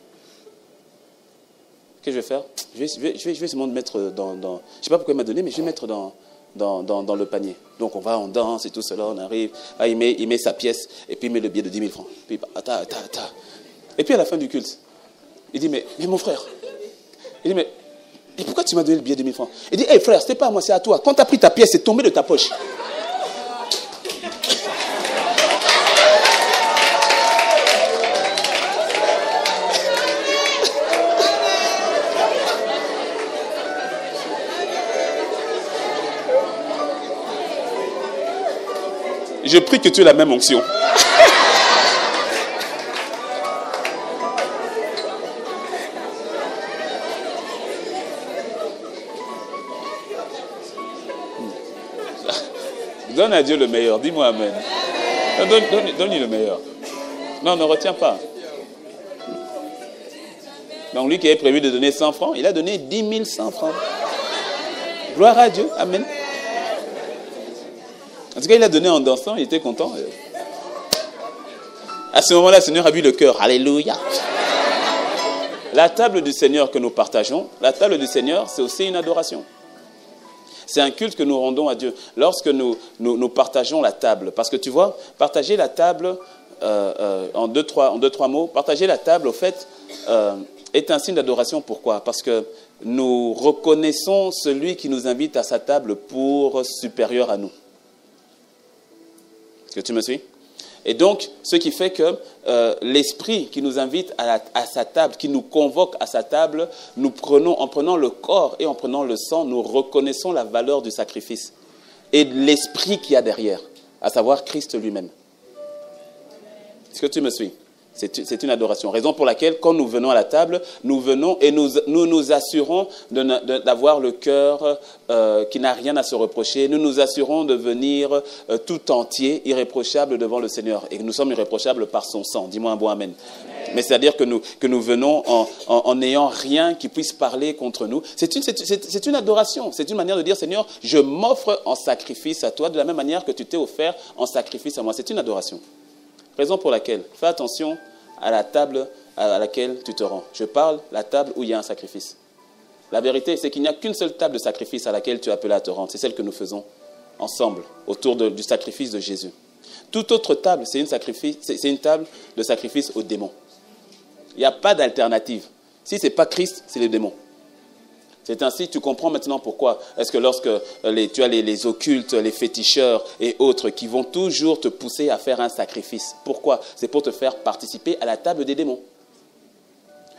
qu'est-ce que je vais faire? Je vais seulement mettre dans je ne sais pas pourquoi il m'a donné, mais je vais mettre dans le panier. Donc on danse et tout cela, on arrive. Ah, il met sa pièce et puis il met le billet de 10 000 francs. Puis attends. Et puis à la fin du culte, il dit, mais mon frère, il dit, mais pourquoi tu m'as donné le billet de 10 000 francs? Il dit, hey frère, c'était pas à moi, c'est à toi. Quand tu as pris ta pièce, c'est tombé de ta poche. Je prie que tu aies la même onction. Donne à Dieu le meilleur. Dis-moi amen. Donne-lui le meilleur. Non, ne retiens pas. Donc lui qui avait prévu de donner 100 francs, il a donné 10 100 francs. Gloire à Dieu. Amen. En tout cas, il a donné en dansant, il était content. À ce moment-là, le Seigneur a vu le cœur. Alléluia. La table du Seigneur que nous partageons, la table du Seigneur, c'est aussi une adoration. C'est un culte que nous rendons à Dieu. Lorsque nous partageons la table, parce que tu vois, partager la table, en deux, trois mots, partager la table, au fait, est un signe d'adoration. Pourquoi? Parce que nous reconnaissons celui qui nous invite à sa table pour supérieur à nous. Est-ce que tu me suis? Et donc, ce qui fait que l'esprit qui nous invite à sa table, qui nous convoque à sa table, en prenant le corps et en prenant le sang, nous reconnaissons la valeur du sacrifice et l'esprit qu'il y a derrière, à savoir Christ lui-même. Est-ce que tu me suis? C'est une adoration. Raison pour laquelle, quand nous venons à la table, nous venons et nous assurons d'avoir le cœur qui n'a rien à se reprocher. Nous nous assurons de venir tout entier, irréprochable devant le Seigneur. Et nous sommes irréprochables par son sang. Dis-moi un bon amen. Mais c'est-à-dire que nous venons en n'ayant rien qui puisse parler contre nous. C'est une adoration. C'est une manière de dire, Seigneur, je m'offre en sacrifice à toi de la même manière que tu t'es offert en sacrifice à moi. C'est une adoration. Raison pour laquelle, fais attention à la table à laquelle tu te rends. Je parle la table où il y a un sacrifice. La vérité, c'est qu'il n'y a qu'une seule table de sacrifice à laquelle tu es appelé à te rendre. C'est celle que nous faisons ensemble, autour du sacrifice de Jésus. Toute autre table, c'est une table de sacrifice aux démons. Il n'y a pas d'alternative. Si ce n'est pas Christ, c'est les démons. C'est ainsi, tu comprends maintenant pourquoi est-ce que lorsque tu as les occultes, les féticheurs et autres qui vont toujours te pousser à faire un sacrifice. Pourquoi? C'est pour te faire participer à la table des démons.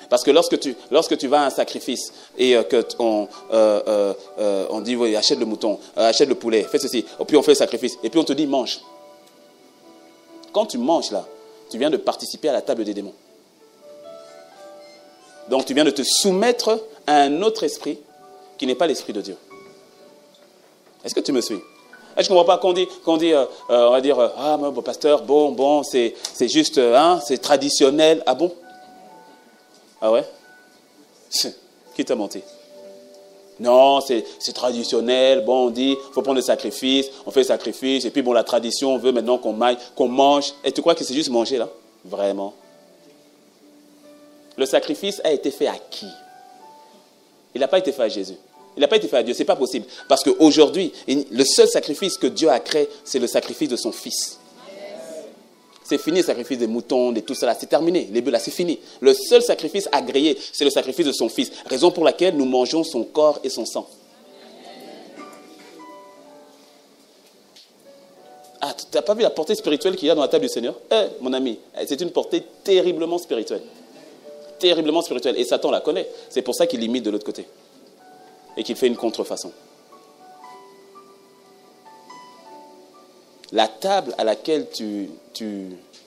Parce que lorsque tu vas à un sacrifice et qu'on dit oui, achète le mouton, achète le poulet, fais ceci, et puis on fait le sacrifice, et puis on te dit mange. Quand tu manges là, tu viens de participer à la table des démons. Donc tu viens de te soumettre à un autre esprit qui n'est pas l'esprit de Dieu. Est-ce que tu me suis? Je ne comprends pas qu'on dit on va dire, ah mon pasteur, bon, c'est juste, c'est traditionnel. Ah bon? Ah ouais? Qui t'a menti? Non, c'est traditionnel. Bon, on dit, il faut prendre le sacrifice, on fait le sacrifice, et puis bon, la tradition, on veut maintenant qu'on mange. Et tu crois que c'est juste manger là? Vraiment? Le sacrifice a été fait à qui? Il n'a pas été fait à Jésus. Il n'a pas été fait à Dieu. Ce n'est pas possible. Parce qu'aujourd'hui, le seul sacrifice que Dieu a créé, c'est le sacrifice de son Fils. C'est fini le sacrifice des moutons, de tout cela. C'est terminé. Les bœufs là, c'est fini. Le seul sacrifice agréé, c'est le sacrifice de son Fils. Raison pour laquelle nous mangeons son corps et son sang. Ah, tu n'as pas vu la portée spirituelle qu'il y a dans la table du Seigneur? Mon ami, c'est une portée terriblement spirituelle. Terriblement spirituelle. Et Satan la connaît. C'est pour ça qu'il l'imite de l'autre côté. Et qu'il fait une contrefaçon. La table à laquelle tu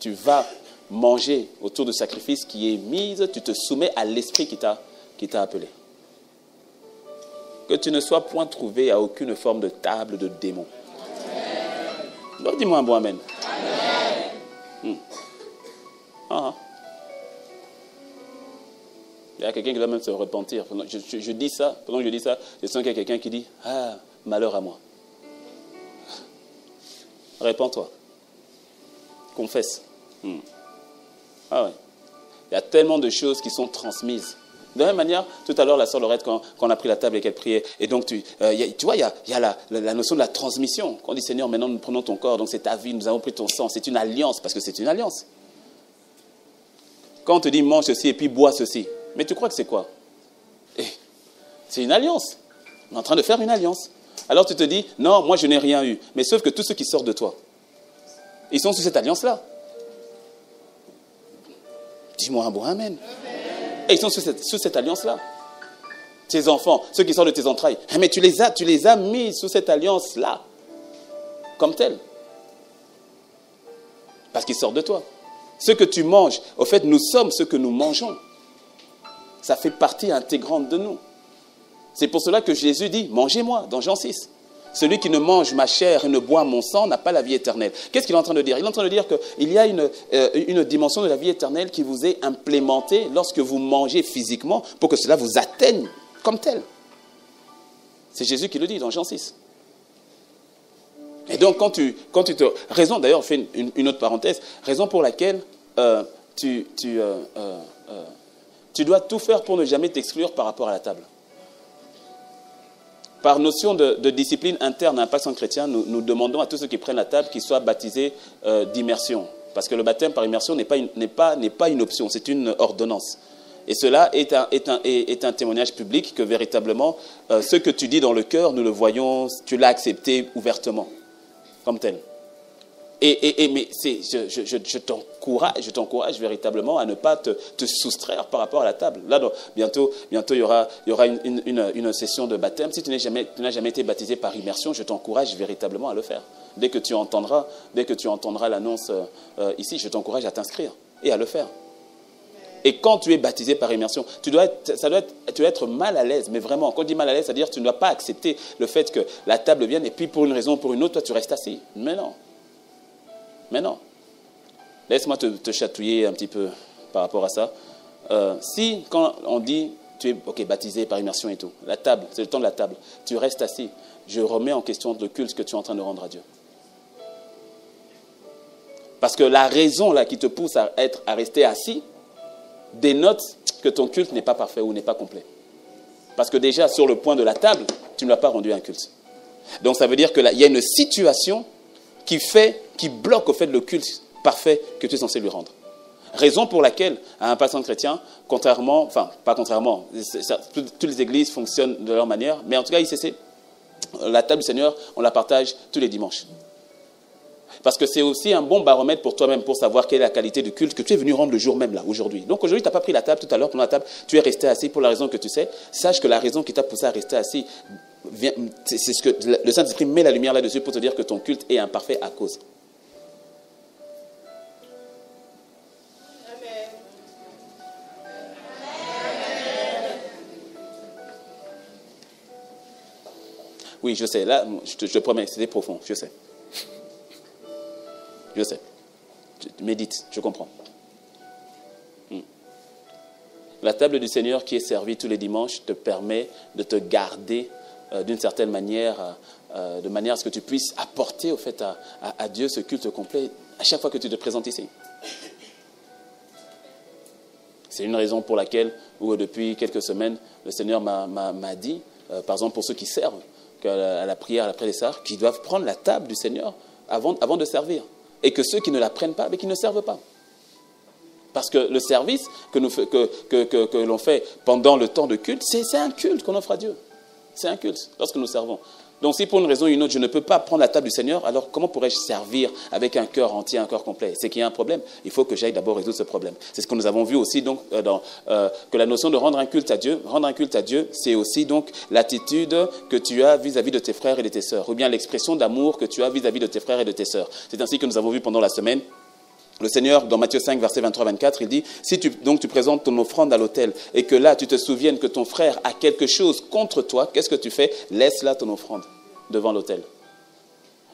vas manger autour du sacrifice qui est mise, tu te soumets à l'esprit qui t'a appelé. Que tu ne sois point trouvé à aucune forme de table de démon. Donc dis-moi un bon amen. Amen. Il y a quelqu'un qui doit même se repentir. Je dis ça, pendant que je dis ça, je sens qu'il y a quelqu'un qui dit « Ah, malheur à moi ». Répands-toi. Confesse. Ah ouais. Il y a tellement de choses qui sont transmises. De la même manière, tout à l'heure, la sœur Laurette, quand on a pris la table et qu'elle priait, et donc tu vois, il y a la notion de la transmission. Quand on dit « Seigneur, maintenant nous prenons ton corps, donc c'est ta vie, nous avons pris ton sang », c'est une alliance, parce que c'est une alliance. Quand on te dit « mange ceci et puis bois ceci », mais tu crois que c'est quoi? C'est une alliance. On est en train de faire une alliance. Alors tu te dis, non, moi je n'ai rien eu. Mais sauf que tous ceux qui sortent de toi, ils sont sous cette alliance-là. Dis-moi un bon amen. Et ils sont sous cette alliance-là. Tes enfants, ceux qui sortent de tes entrailles. Mais tu les as mis sous cette alliance-là. Comme tels. Parce qu'ils sortent de toi. Ce que tu manges, au fait, nous sommes ce que nous mangeons. Ça fait partie intégrante de nous. C'est pour cela que Jésus dit, mangez-moi, dans Jean 6. Celui qui ne mange ma chair et ne boit mon sang n'a pas la vie éternelle. Qu'est-ce qu'il est en train de dire? Il est en train de dire qu'il y a une dimension de la vie éternelle qui vous est implémentée lorsque vous mangez physiquement pour que cela vous atteigne comme tel. C'est Jésus qui le dit dans Jean 6. Et donc, quand tu te... Raison, d'ailleurs, je fais une autre parenthèse, raison pour laquelle tu dois tout faire pour ne jamais t'exclure par rapport à la table. Par notion de discipline interne à un pasteur chrétien, nous demandons à tous ceux qui prennent la table qu'ils soient baptisés d'immersion. Parce que le baptême par immersion n'est pas une option, c'est une ordonnance. Et cela est un témoignage public que véritablement, ce que tu dis dans le cœur, nous le voyons, tu l'as accepté ouvertement, comme tel. Mais je t'encourage véritablement à ne pas te soustraire par rapport à la table. Là, bientôt il y aura une session de baptême. Si tu n'as jamais été baptisé par immersion, je t'encourage véritablement à le faire. Dès que tu entendras l'annonce ici, je t'encourage à t'inscrire et à le faire. Et quand tu es baptisé par immersion, tu dois être mal à l'aise. Mais vraiment, quand on dit mal à l'aise, c'est-à-dire que tu ne dois pas accepter le fait que la table vienne et puis pour une raison ou pour une autre, toi tu restes assis. Mais non. Mais non. Laisse-moi te chatouiller un petit peu par rapport à ça. Si, quand on dit, tu es baptisé par immersion et tout, la table, c'est le temps de la table, tu restes assis, je remets en question le culte que tu es en train de rendre à Dieu. Parce que la raison là qui te pousse à rester assis dénote que ton culte n'est pas parfait ou n'est pas complet. Parce que déjà, sur le point de la table, tu ne l'as pas rendu un culte. Donc ça veut dire qu'il y a une situation qui bloque au fait le culte parfait que tu es censé lui rendre. Raison pour laquelle, à un passant chrétien, pas contrairement, toutes les églises fonctionnent de leur manière, mais en tout cas, ICC, la table du Seigneur, on la partage tous les dimanches. Parce que c'est aussi un bon baromètre pour toi-même, pour savoir quelle est la qualité du culte que tu es venu rendre le jour même, là, aujourd'hui. Donc aujourd'hui, tu n'as pas pris la table tout à l'heure, pendant la table, tu es resté assis pour la raison que tu sais. Sache que la raison qui t'a poussé à rester assis, c'est ce que le Saint-Esprit met la lumière là-dessus pour te dire que ton culte est imparfait à cause. Oui, je sais, là, je te promets, c'était profond, je sais. Je sais. Médite, je comprends. La table du Seigneur qui est servie tous les dimanches te permet de te garder d'une certaine manière, de manière à ce que tu puisses apporter au fait à Dieu ce culte complet à chaque fois que tu te présentes ici. C'est une raison pour laquelle, depuis quelques semaines, le Seigneur m'a dit, par exemple pour ceux qui servent, à la prière, à la prédécesseur, qu'ils doivent prendre la table du Seigneur avant de servir. Et que ceux qui ne la prennent pas, mais qui ne servent pas. Parce que le service que l'on fait pendant le temps de culte, c'est un culte qu'on offre à Dieu. C'est un culte lorsque nous servons. Donc si pour une raison ou une autre, je ne peux pas prendre la table du Seigneur, alors comment pourrais-je servir avec un cœur entier, un cœur complet? C'est qu'il y a un problème. Il faut que j'aille d'abord résoudre ce problème. C'est ce que nous avons vu aussi donc, que la notion de rendre un culte à Dieu, c'est aussi donc l'attitude que tu as vis-à-vis de tes frères et de tes sœurs, ou bien l'expression d'amour que tu as vis-à-vis de tes frères et de tes sœurs. C'est ainsi que nous avons vu pendant la semaine. Le Seigneur, dans Matthieu 5, verset 23-24, il dit, si tu présentes ton offrande à l'autel et que là, tu te souviennes que ton frère a quelque chose contre toi, qu'est-ce que tu fais? Laisse là ton offrande devant l'autel.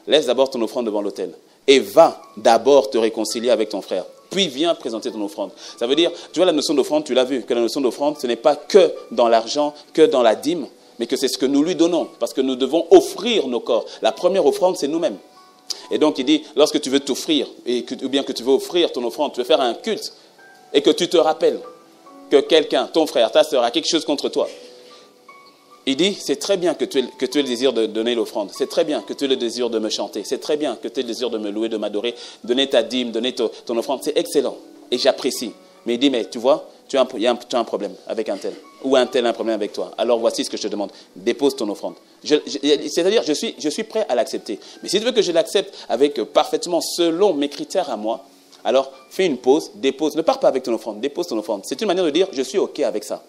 Laisse d'abord ton offrande devant l'autel. Et va d'abord te réconcilier avec ton frère. Puis viens présenter ton offrande. Ça veut dire, tu vois la notion d'offrande, tu l'as vu, que la notion d'offrande, ce n'est pas que dans l'argent, que dans la dîme, mais que c'est ce que nous lui donnons, parce que nous devons offrir nos corps. La première offrande, c'est nous-mêmes. Et donc il dit, lorsque tu veux t'offrir, ou bien que tu veux offrir ton offrande, tu veux faire un culte, et que tu te rappelles que quelqu'un, ton frère, ta sœur, a quelque chose contre toi, il dit, c'est très bien que tu aies le désir de donner l'offrande, c'est très bien que tu aies le désir de me chanter, c'est très bien que tu aies le désir de me louer, de m'adorer, donner ta dîme, donner ton offrande, c'est excellent, et j'apprécie. Mais il dit, mais tu vois, tu as un problème avec un tel, ou un tel a un problème avec toi. Alors voici ce que je te demande, dépose ton offrande. C'est-à-dire, je suis prêt à l'accepter. Mais si tu veux que je l'accepte avec parfaitement selon mes critères à moi, alors fais une pause, dépose, ne pars pas avec ton offrande, dépose ton offrande. C'est une manière de dire, je suis OK avec ça.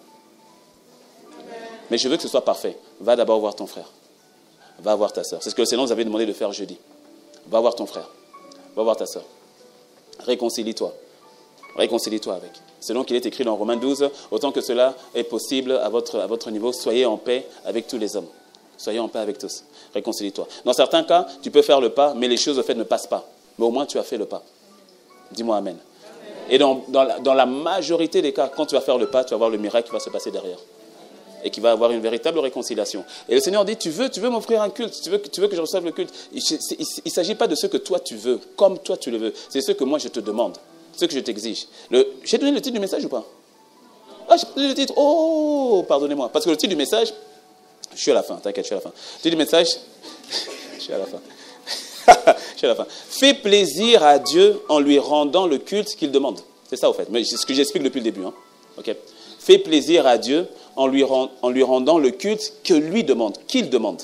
Mais je veux que ce soit parfait. Va d'abord voir ton frère. Va voir ta sœur. C'est ce que le Seigneur nous avait demandé de faire jeudi. Va voir ton frère. Va voir ta sœur. Réconcilie-toi. Réconcilie-toi avec. Selon qu'il est écrit dans Romains 12, autant que cela est possible à votre niveau, soyez en paix avec tous les hommes. Soyez en paix avec tous. Réconcilie-toi. Dans certains cas, tu peux faire le pas, mais les choses au fait ne passent pas. Mais au moins, tu as fait le pas. Dis-moi Amen. Amen. Et dans la majorité des cas, quand tu vas faire le pas, tu vas voir le miracle qui va se passer derrière. Et qui va avoir une véritable réconciliation. Et le Seigneur dit, tu veux m'offrir un culte, tu veux que je reçoive le culte. Il ne s'agit pas de ce que toi tu veux, comme toi tu le veux. C'est ce que moi je te demande, ce que je t'exige. J'ai donné le titre du message ou pas? Ah, j'ai donné le titre. Oh, pardonnez-moi. Parce que le titre du message, je suis à la fin, t'inquiète, je suis à la fin. Le titre du message, je suis à la fin. Je suis à la fin. Fais plaisir à Dieu en lui rendant le culte qu'il demande. C'est ça au fait, mais c'est ce que j'explique depuis le début. Hein. Okay. Fais plaisir à Dieu en lui rendant le culte que lui demande, qu'il demande.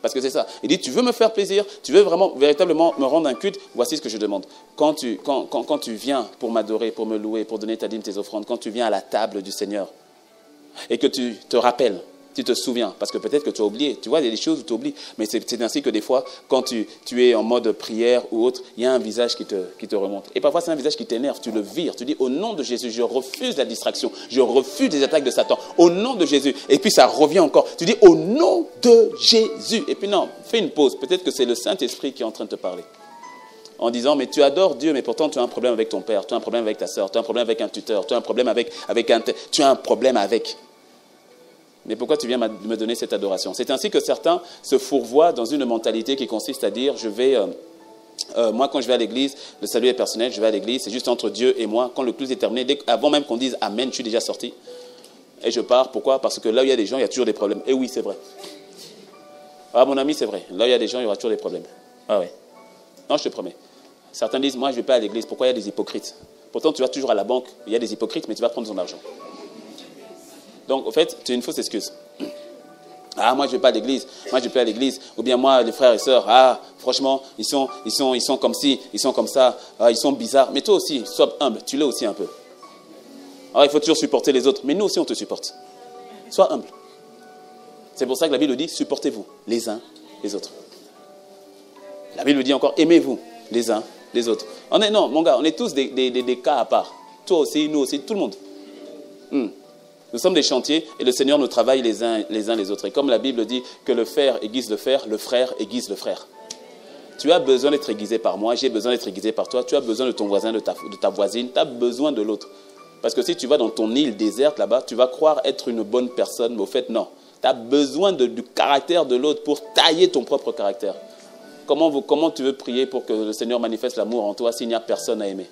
Parce que c'est ça. Il dit, tu veux me faire plaisir, tu veux vraiment, véritablement me rendre un culte, voici ce que je demande. Quand tu viens pour m'adorer, pour me louer, pour donner ta dîme, tes offrandes, quand tu viens à la table du Seigneur, et que tu te rappelles Tu te souviens, parce que peut-être que tu as oublié. Tu vois, il y a des choses où tu oublies. Mais c'est ainsi que des fois, quand tu es en mode prière ou autre, il y a un visage qui te remonte. Et parfois, c'est un visage qui t'énerve. Tu le vires. Tu dis, au nom de Jésus, je refuse la distraction. Je refuse les attaques de Satan. Au nom de Jésus. Et puis, ça revient encore. Tu dis, au nom de Jésus. Et puis, non, fais une pause. Peut-être que c'est le Saint-Esprit qui est en train de te parler. En disant, mais tu adores Dieu, mais pourtant, tu as un problème avec ton père. Tu as un problème avec ta sœur. Tu as un problème avec un tuteur. Tu as un problème avec tu as un problème avec... Mais pourquoi tu viens me donner cette adoration? C'est ainsi que certains se fourvoient dans une mentalité qui consiste à dire, moi quand je vais à l'église, le salut est personnel, je vais à l'église, c'est juste entre Dieu et moi. Quand le culte est terminé, avant même qu'on dise Amen, je suis déjà sorti. Et je pars. Pourquoi? Parce que là où il y a des gens, il y a toujours des problèmes. Et oui, c'est vrai. Ah mon ami, c'est vrai. Là où il y a des gens, il y aura toujours des problèmes. Ah ouais. Non, je te promets. Certains disent, moi je ne vais pas à l'église. Pourquoi il y a des hypocrites? Pourtant, tu vas toujours à la banque, il y a des hypocrites, mais tu vas prendre son argent. Donc, en fait, tu as une fausse excuse. Ah, moi, je ne vais pas à l'église. Moi, je ne vais pas à l'église. Ou bien, moi, les frères et sœurs, franchement, ils sont comme ci, ils sont comme ça, ils sont bizarres. Mais toi aussi, sois humble. Tu l'es aussi un peu. Alors, il faut toujours supporter les autres. Mais nous aussi, on te supporte. Sois humble. C'est pour ça que la Bible dit, supportez-vous les uns les autres. La Bible dit encore, aimez-vous les uns les autres. Non, mon gars, on est tous des cas à part. Toi aussi, nous aussi, tout le monde. Nous sommes des chantiers et le Seigneur nous travaille les uns les autres. Et comme la Bible dit que le fer aiguise le fer, le frère aiguise le frère. Tu as besoin d'être aiguisé par moi, j'ai besoin d'être aiguisé par toi, tu as besoin de ton voisin, de ta voisine, tu as besoin de l'autre. Parce que si tu vas dans ton île déserte là-bas, tu vas croire être une bonne personne, mais au fait non. Tu as besoin du caractère de l'autre pour tailler ton propre caractère. Comment tu veux prier pour que le Seigneur manifeste l'amour en toi s'il n'y a personne à aimer?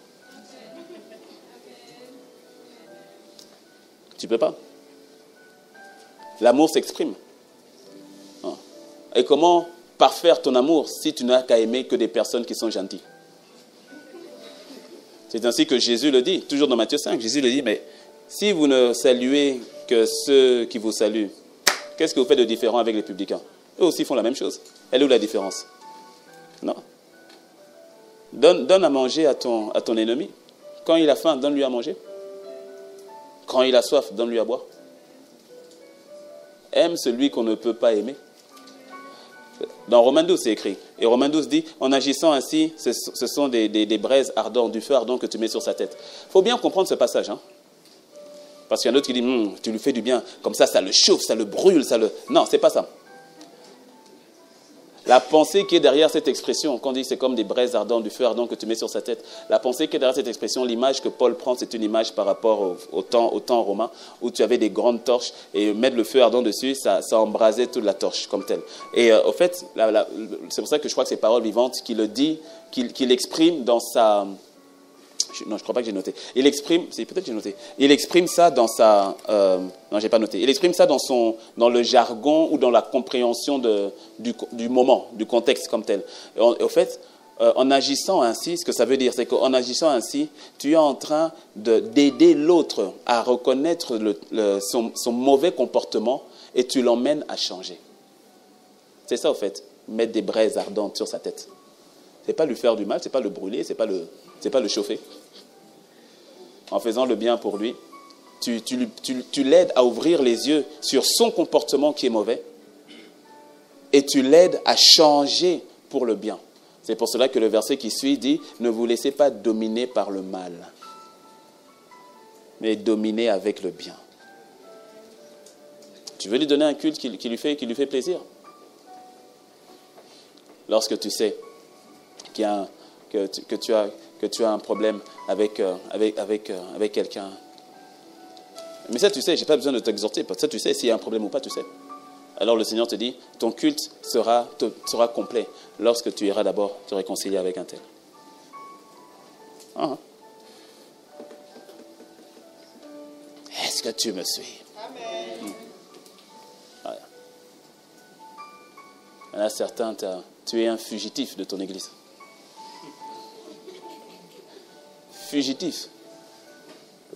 Tu ne peux pas. L'amour s'exprime. Et comment parfaire ton amour si tu n'as qu'à aimer que des personnes qui sont gentilles? C'est ainsi que Jésus le dit, toujours dans Matthieu 5. Jésus le dit, mais si vous ne saluez que ceux qui vous saluent, qu'est-ce que vous faites de différent avec les publicains? Eux aussi font la même chose. Elle est où la différence? Non. Donne à manger à ton ennemi. Quand il a faim, donne-lui à manger. Quand il a soif, donne-lui à boire. Aime celui qu'on ne peut pas aimer. Dans Romains 12, c'est écrit. Et Romains 12 dit, en agissant ainsi, ce sont des braises ardentes, du feu ardent que tu mets sur sa tête. Il faut bien comprendre ce passage. Parce qu'il y en a d'autres qui disent, tu lui fais du bien, comme ça le chauffe, ça le brûle, Non, c'est pas ça. La pensée qui est derrière cette expression, quand on dit c'est comme des braises ardentes, du feu ardent que tu mets sur sa tête, la pensée qui est derrière cette expression, l'image que Paul prend, c'est une image par rapport au temps romain, où tu avais des grandes torches, et mettre le feu ardent dessus, ça embrasait toute la torche comme telle. Et au fait, c'est pour ça que je crois que c'est Parole Vivante qui le dit, qu'il exprime dans sa... Non, je ne crois pas que j'ai noté. Il exprime, c'est peut-être que j'ai noté. Il exprime ça dans sa... non, j'ai pas noté. Il exprime ça dans le jargon ou dans la compréhension du moment, du contexte comme tel. Et au fait, en agissant ainsi, ce que ça veut dire, c'est qu'en agissant ainsi, tu es en train d'aider l'autre à reconnaître son mauvais comportement et tu l'emmènes à changer. C'est ça, au fait, mettre des braises ardentes sur sa tête. Ce n'est pas lui faire du mal, ce n'est pas le brûler, ce n'est pas le chauffer. En faisant le bien pour lui, tu l'aides à ouvrir les yeux sur son comportement qui est mauvais et tu l'aides à changer pour le bien. C'est pour cela que le verset qui suit dit « Ne vous laissez pas dominer par le mal, mais dominez avec le bien. » Tu veux lui donner un culte qui lui fait plaisir? Lorsque tu sais que tu as un problème avec quelqu'un. Mais ça, tu sais, je n'ai pas besoin de t'exhorter. Ça, tu sais, s'il y a un problème ou pas, tu sais. Alors le Seigneur te dit, ton culte sera complet lorsque tu iras d'abord te réconcilier avec un tel. Est-ce que tu me suis? Amen. Voilà. Il y en a certains, tu es un fugitif de ton église. Fugitif.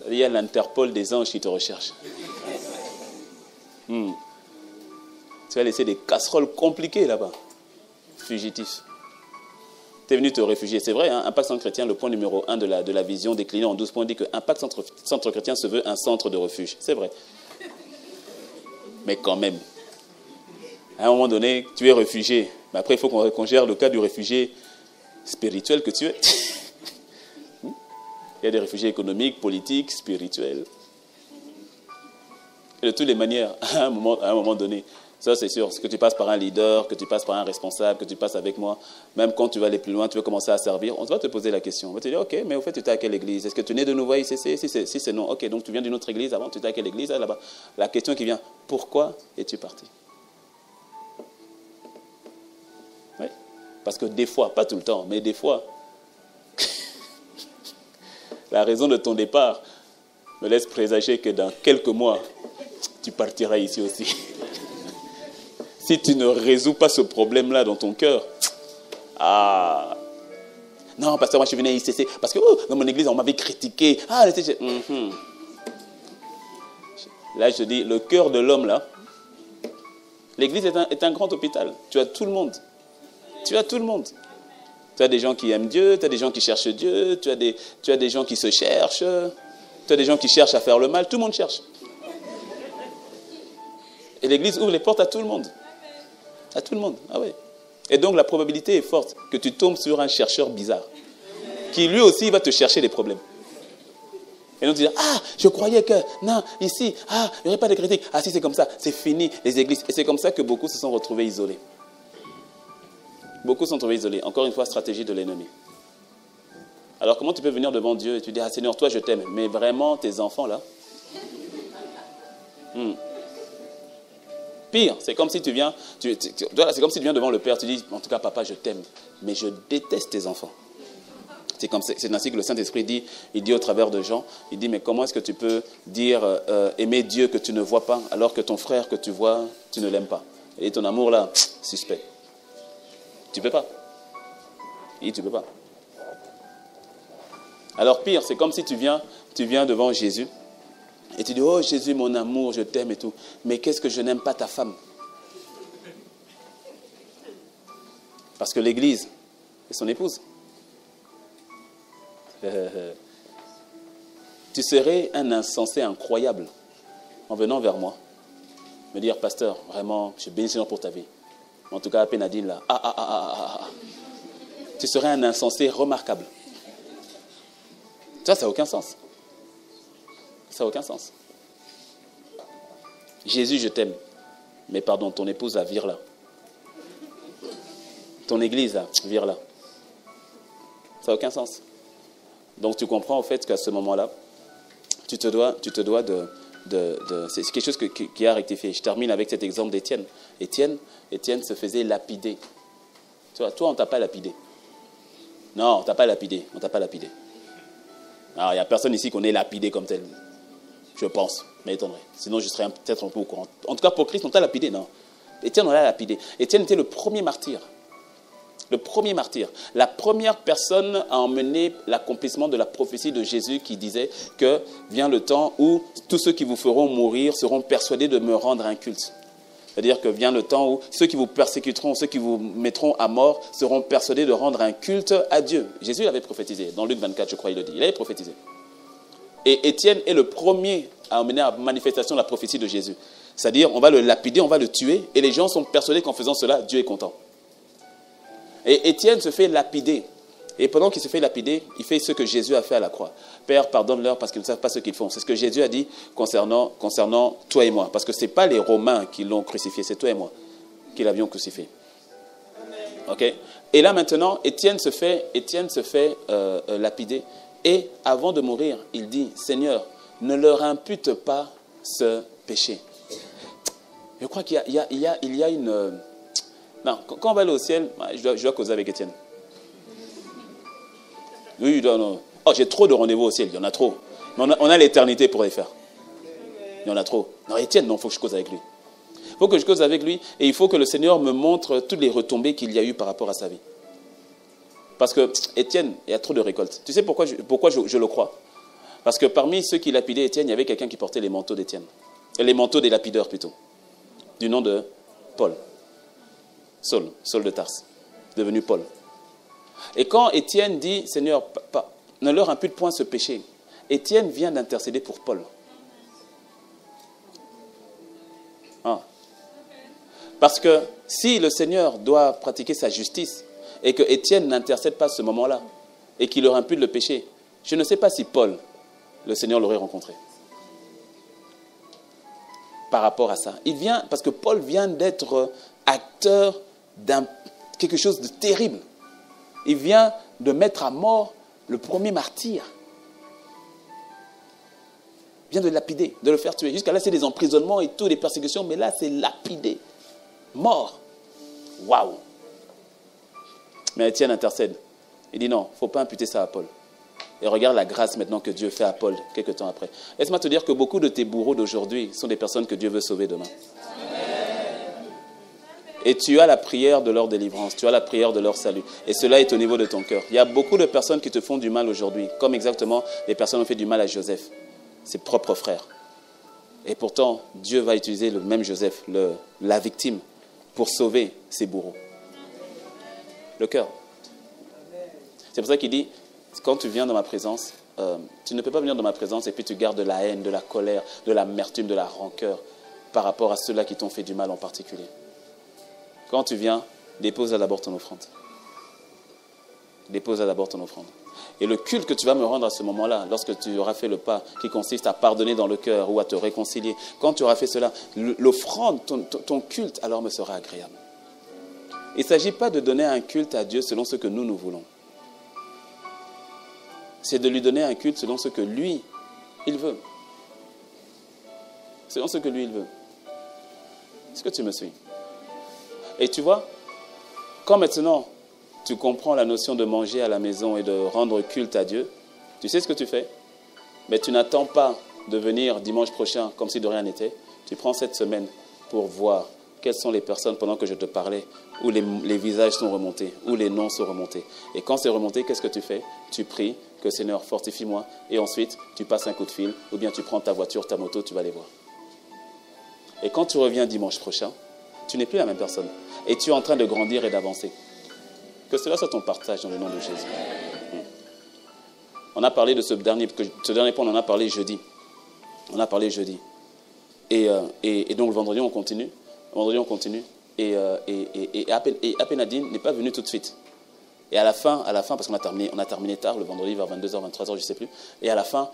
Il y a l'Interpol des anges qui te recherchent. Tu vas laisser des casseroles compliquées là-bas. Fugitif. Tu es venu te réfugier. C'est vrai, Impact Centre Chrétien, le point numéro 1 de la vision déclinée en 12 points, dit que Impact Centre Chrétien se veut un centre de refuge. C'est vrai. Mais quand même, à un moment donné, tu es réfugié. Mais après, il faut qu'on gère le cas du réfugié spirituel que tu es. Il y a des réfugiés économiques, politiques, spirituels. Et de toutes les manières, à un moment donné, ça c'est sûr, que tu passes par un leader, que tu passes par un responsable, que tu passes avec moi, même quand tu vas aller plus loin, tu veux commencer à servir, on va te poser la question. On va te dire, ok, mais au fait, tu étais à quelle église? Est-ce que tu es né de nouveau à ICC? Si c'est non, ok, donc tu viens d'une autre église avant, tu étais à quelle église? Là-bas. La question qui vient, pourquoi es-tu parti? Oui, parce que des fois, pas tout le temps, mais des fois, la raison de ton départ me laisse présager que dans quelques mois, tu partiras ici aussi. Si tu ne résous pas ce problème-là dans ton cœur, non, pasteur, moi je suis venu à ICC, parce que dans mon église, on m'avait critiqué. Là, je dis, le cœur de l'homme, là, l'église est un grand hôpital. Tu as tout le monde. Tu as tout le monde. Tu as des gens qui aiment Dieu, tu as des gens qui cherchent Dieu, tu as des gens qui se cherchent, tu as des gens qui cherchent à faire le mal, tout le monde cherche. Et l'église ouvre les portes à tout le monde. À tout le monde, ah oui. Et donc la probabilité est forte que tu tombes sur un chercheur bizarre, qui lui aussi va te chercher des problèmes. Et donc tu dis, je croyais que, non, ici, il n'y aurait pas de critique. Si c'est comme ça, c'est fini, les églises. Et c'est comme ça que beaucoup se sont retrouvés isolés. Beaucoup sont retrouvés isolés. Encore une fois, stratégie de l'ennemi. Alors comment tu peux venir devant Dieu et tu dis, Seigneur, toi je t'aime, mais vraiment tes enfants là Pire, c'est comme si tu viens, c'est comme si tu viens devant le Père, tu dis, en tout cas, papa, je t'aime, mais je déteste tes enfants. C'est ainsi que le Saint-Esprit dit, il dit au travers de Jean, il dit, mais comment est-ce que tu peux dire, aimer Dieu que tu ne vois pas, alors que ton frère que tu vois, tu ne l'aimes pas. Et ton amour là, suspect. Tu peux pas. Et tu peux pas. Alors pire, c'est comme si tu viens devant Jésus, et tu dis, oh Jésus, mon amour, je t'aime et tout. Mais qu'est-ce que je n'aime pas ta femme? Parce que l'Église est son épouse. Tu serais un insensé incroyable en venant vers moi, me dire, pasteur, vraiment, je bénis Seigneur pour ta vie. En tout cas, à Pénadine, là, Tu serais un insensé remarquable. Ça n'a aucun sens. Ça n'a aucun sens. Jésus, je t'aime. Mais pardon, ton épouse, là, vire là. Ton église, là, vire là. Ça n'a aucun sens. Donc tu comprends au fait qu'à ce moment-là, tu te dois c'est quelque chose qui a rectifié. Je termine avec cet exemple d'Étienne. Étienne se faisait lapider. Toi, on ne t'a pas lapidé. Non, on ne t'a pas lapidé. On t'a pas lapidé. Alors, il n'y a personne ici qu'on ait lapidé comme tel. Je pense, mais étonnerait. Sinon, je serais peut-être un peu au courant. En tout cas, pour Christ, on t'a lapidé, non. Étienne, on l'a lapidé. Étienne était le premier martyr. Le premier martyr. La première personne à emmener l'accomplissement de la prophétie de Jésus qui disait que vient le temps où tous ceux qui vous feront mourir seront persuadés de me rendre un culte. C'est-à-dire que vient le temps où ceux qui vous persécuteront, ceux qui vous mettront à mort seront persuadés de rendre un culte à Dieu. Jésus l'avait prophétisé. Dans Luc 24, je crois, il le dit. Il avait prophétisé. Et Étienne est le premier à emmener à la manifestation de la prophétie de Jésus. C'est-à-dire, on va le lapider, on va le tuer, et les gens sont persuadés qu'en faisant cela, Dieu est content. Et Étienne se fait lapider. Et pendant qu'il se fait lapider, il fait ce que Jésus a fait à la croix. Père, pardonne-leur parce qu'ils ne savent pas ce qu'ils font. C'est ce que Jésus a dit concernant toi et moi. Parce que ce n'est pas les Romains qui l'ont crucifié, c'est toi et moi qui l'avions crucifié. Okay? Et là maintenant, Étienne se fait lapider. Et avant de mourir, il dit, Seigneur, ne leur impute pas ce péché. Je crois qu'il y a une... Non, quand on va aller au ciel, je dois causer avec Étienne. Oui, non. Oh, j'ai trop de rendez-vous au ciel, il y en a trop. Mais on a l'éternité pour les faire. Il y en a trop. Non, Étienne, non, il faut que je cause avec lui. Il faut que je cause avec lui et il faut que le Seigneur me montre toutes les retombées qu'il y a eu par rapport à sa vie. Parce que Étienne, il y a trop de récoltes. Tu sais pourquoi je le crois? Parce que parmi ceux qui lapidaient Étienne, il y avait quelqu'un qui portait les manteaux d'Étienne. Les manteaux des lapideurs plutôt. Du nom de Paul. Saul de Tarse, devenu Paul. Et quand Étienne dit, Seigneur, ne leur impute point ce péché, Étienne vient d'intercéder pour Paul. Parce que si le Seigneur doit pratiquer sa justice et que Étienne n'intercède pas à ce moment-là et qu'il leur impute le péché, je ne sais pas si Paul, le Seigneur l'aurait rencontré. Par rapport à ça. Il vient, parce que Paul vient d'être acteur d'un quelque chose de terrible. Il vient de mettre à mort le premier martyr. Il vient de lapider, de le faire tuer. Jusqu'à là, c'est des emprisonnements et tout, des persécutions, mais là, c'est lapidé. Mort. Waouh. Mais Étienne intercède. Il dit non, il ne faut pas imputer ça à Paul. Et regarde la grâce maintenant que Dieu fait à Paul quelques temps après. Laisse-moi te dire que beaucoup de tes bourreaux d'aujourd'hui sont des personnes que Dieu veut sauver demain. Et tu as la prière de leur délivrance, tu as la prière de leur salut. Et cela est au niveau de ton cœur. Il y a beaucoup de personnes qui te font du mal aujourd'hui, comme exactement les personnes ont fait du mal à Joseph, ses propres frères. Et pourtant, Dieu va utiliser le même Joseph, la victime, pour sauver ses bourreaux. Le cœur. C'est pour ça qu'il dit, quand tu viens dans ma présence, tu ne peux pas venir dans ma présence et puis tu gardes de la haine, de la colère, de l'amertume, de la rancœur par rapport à ceux-là qui t'ont fait du mal en particulier. Quand tu viens, dépose-la d'abord ton offrande. Dépose-la d'abord ton offrande. Et le culte que tu vas me rendre à ce moment-là, lorsque tu auras fait le pas qui consiste à pardonner dans le cœur ou à te réconcilier, quand tu auras fait cela, l'offrande, ton culte alors me sera agréable. Il ne s'agit pas de donner un culte à Dieu selon ce que nous voulons. C'est de lui donner un culte selon ce que lui, il veut. Selon ce que lui, il veut. Est-ce que tu me suis? Et tu vois, quand maintenant tu comprends la notion de manger à la maison et de rendre culte à Dieu, tu sais ce que tu fais? Mais tu n'attends pas de venir dimanche prochain comme si de rien n'était. Tu prends cette semaine pour voir quelles sont les personnes pendant que je te parlais, où les visages sont remontés, où les noms sont remontés. Et quand c'est remonté, qu'est-ce que tu fais? Tu pries que Seigneur fortifie-moi et ensuite tu passes un coup de fil ou bien tu prends ta voiture, ta moto, tu vas les voir. Et quand tu reviens dimanche prochain, tu n'es plus la même personne. Et tu es en train de grandir et d'avancer. Que cela soit ton partage dans le nom de Jésus. On a parlé de ce dernier point, on en a parlé jeudi. On a parlé jeudi. Et donc le vendredi, on continue. Et Apenadine n'est pas venu tout de suite. Et à la fin, parce qu'on a terminé tard, le vendredi vers 22h, 23h, je ne sais plus. Et à la fin,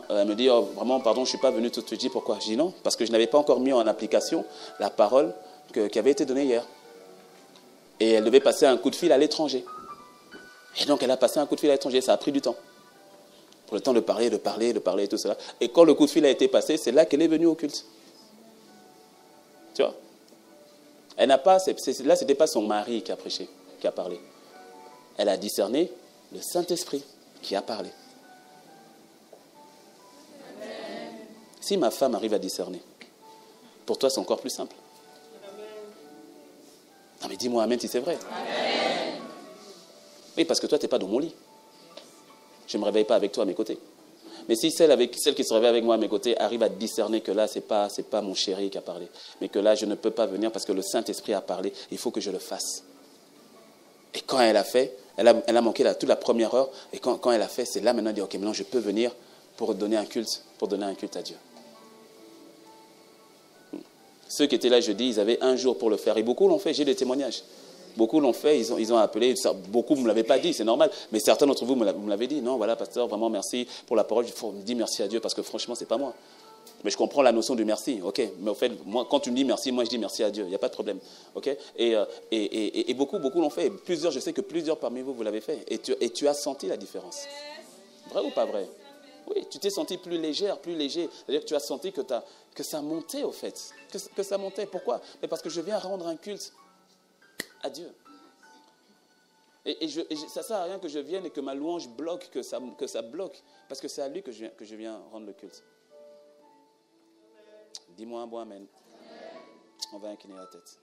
elle me dit, oh, vraiment, pardon, je ne suis pas venu tout de suite. Je dis, pourquoi? Je dis non, parce que je n'avais pas encore mis en application la parole qui avait été donnée hier. Et elle devait passer un coup de fil à l'étranger. Et donc, elle a passé un coup de fil à l'étranger. Ça a pris du temps. Pour le temps de parler, et tout cela. Et quand le coup de fil a été passé, c'est là qu'elle est venue au culte. Tu vois? Elle n'a pas, là, ce n'était pas son mari qui a prêché, qui a parlé. Elle a discerné le Saint-Esprit qui a parlé. Amen. Si ma femme arrive à discerner, pour toi, c'est encore plus simple. Amen. Non, mais dis-moi Amen si c'est vrai. Amen. Oui, parce que toi, tu n'es pas dans mon lit. Je ne me réveille pas avec toi à mes côtés. Mais si celle qui se réveille avec moi à mes côtés arrive à discerner que là, ce n'est pas mon chéri qui a parlé, mais que là, je ne peux pas venir parce que le Saint-Esprit a parlé, il faut que je le fasse. Et quand elle a fait, elle a manqué toute la première heure, et quand elle a fait, c'est là maintenant, elle dit, ok, maintenant je peux venir pour donner un culte à Dieu. Ceux qui étaient là jeudi, ils avaient un jour pour le faire, et beaucoup l'ont fait, j'ai des témoignages. Beaucoup l'ont fait, ils ont appelé, beaucoup ne me l'avaient pas dit, c'est normal, mais certains d'entre vous me l'avez dit. Non, voilà, pasteur, vraiment merci pour la parole, il faut me dire merci à Dieu, parce que franchement, ce n'est pas moi. Mais je comprends la notion du merci, ok. Mais au fait, moi, quand tu me dis merci, moi je dis merci à Dieu, il n'y a pas de problème, ok. Et beaucoup l'ont fait, je sais que plusieurs parmi vous l'avez fait, et tu as senti la différence. Vrai ou pas vrai? Oui, tu t'es senti plus léger. C'est-à-dire que tu as senti que ça montait, au fait, que ça montait. Pourquoi? Mais parce que je viens rendre un culte à Dieu. Et ça ne sert à rien que je vienne et que ma louange bloque, que ça bloque, parce que c'est à lui que je viens rendre le culte. Dis-moi un bon amen. On va incliner la tête.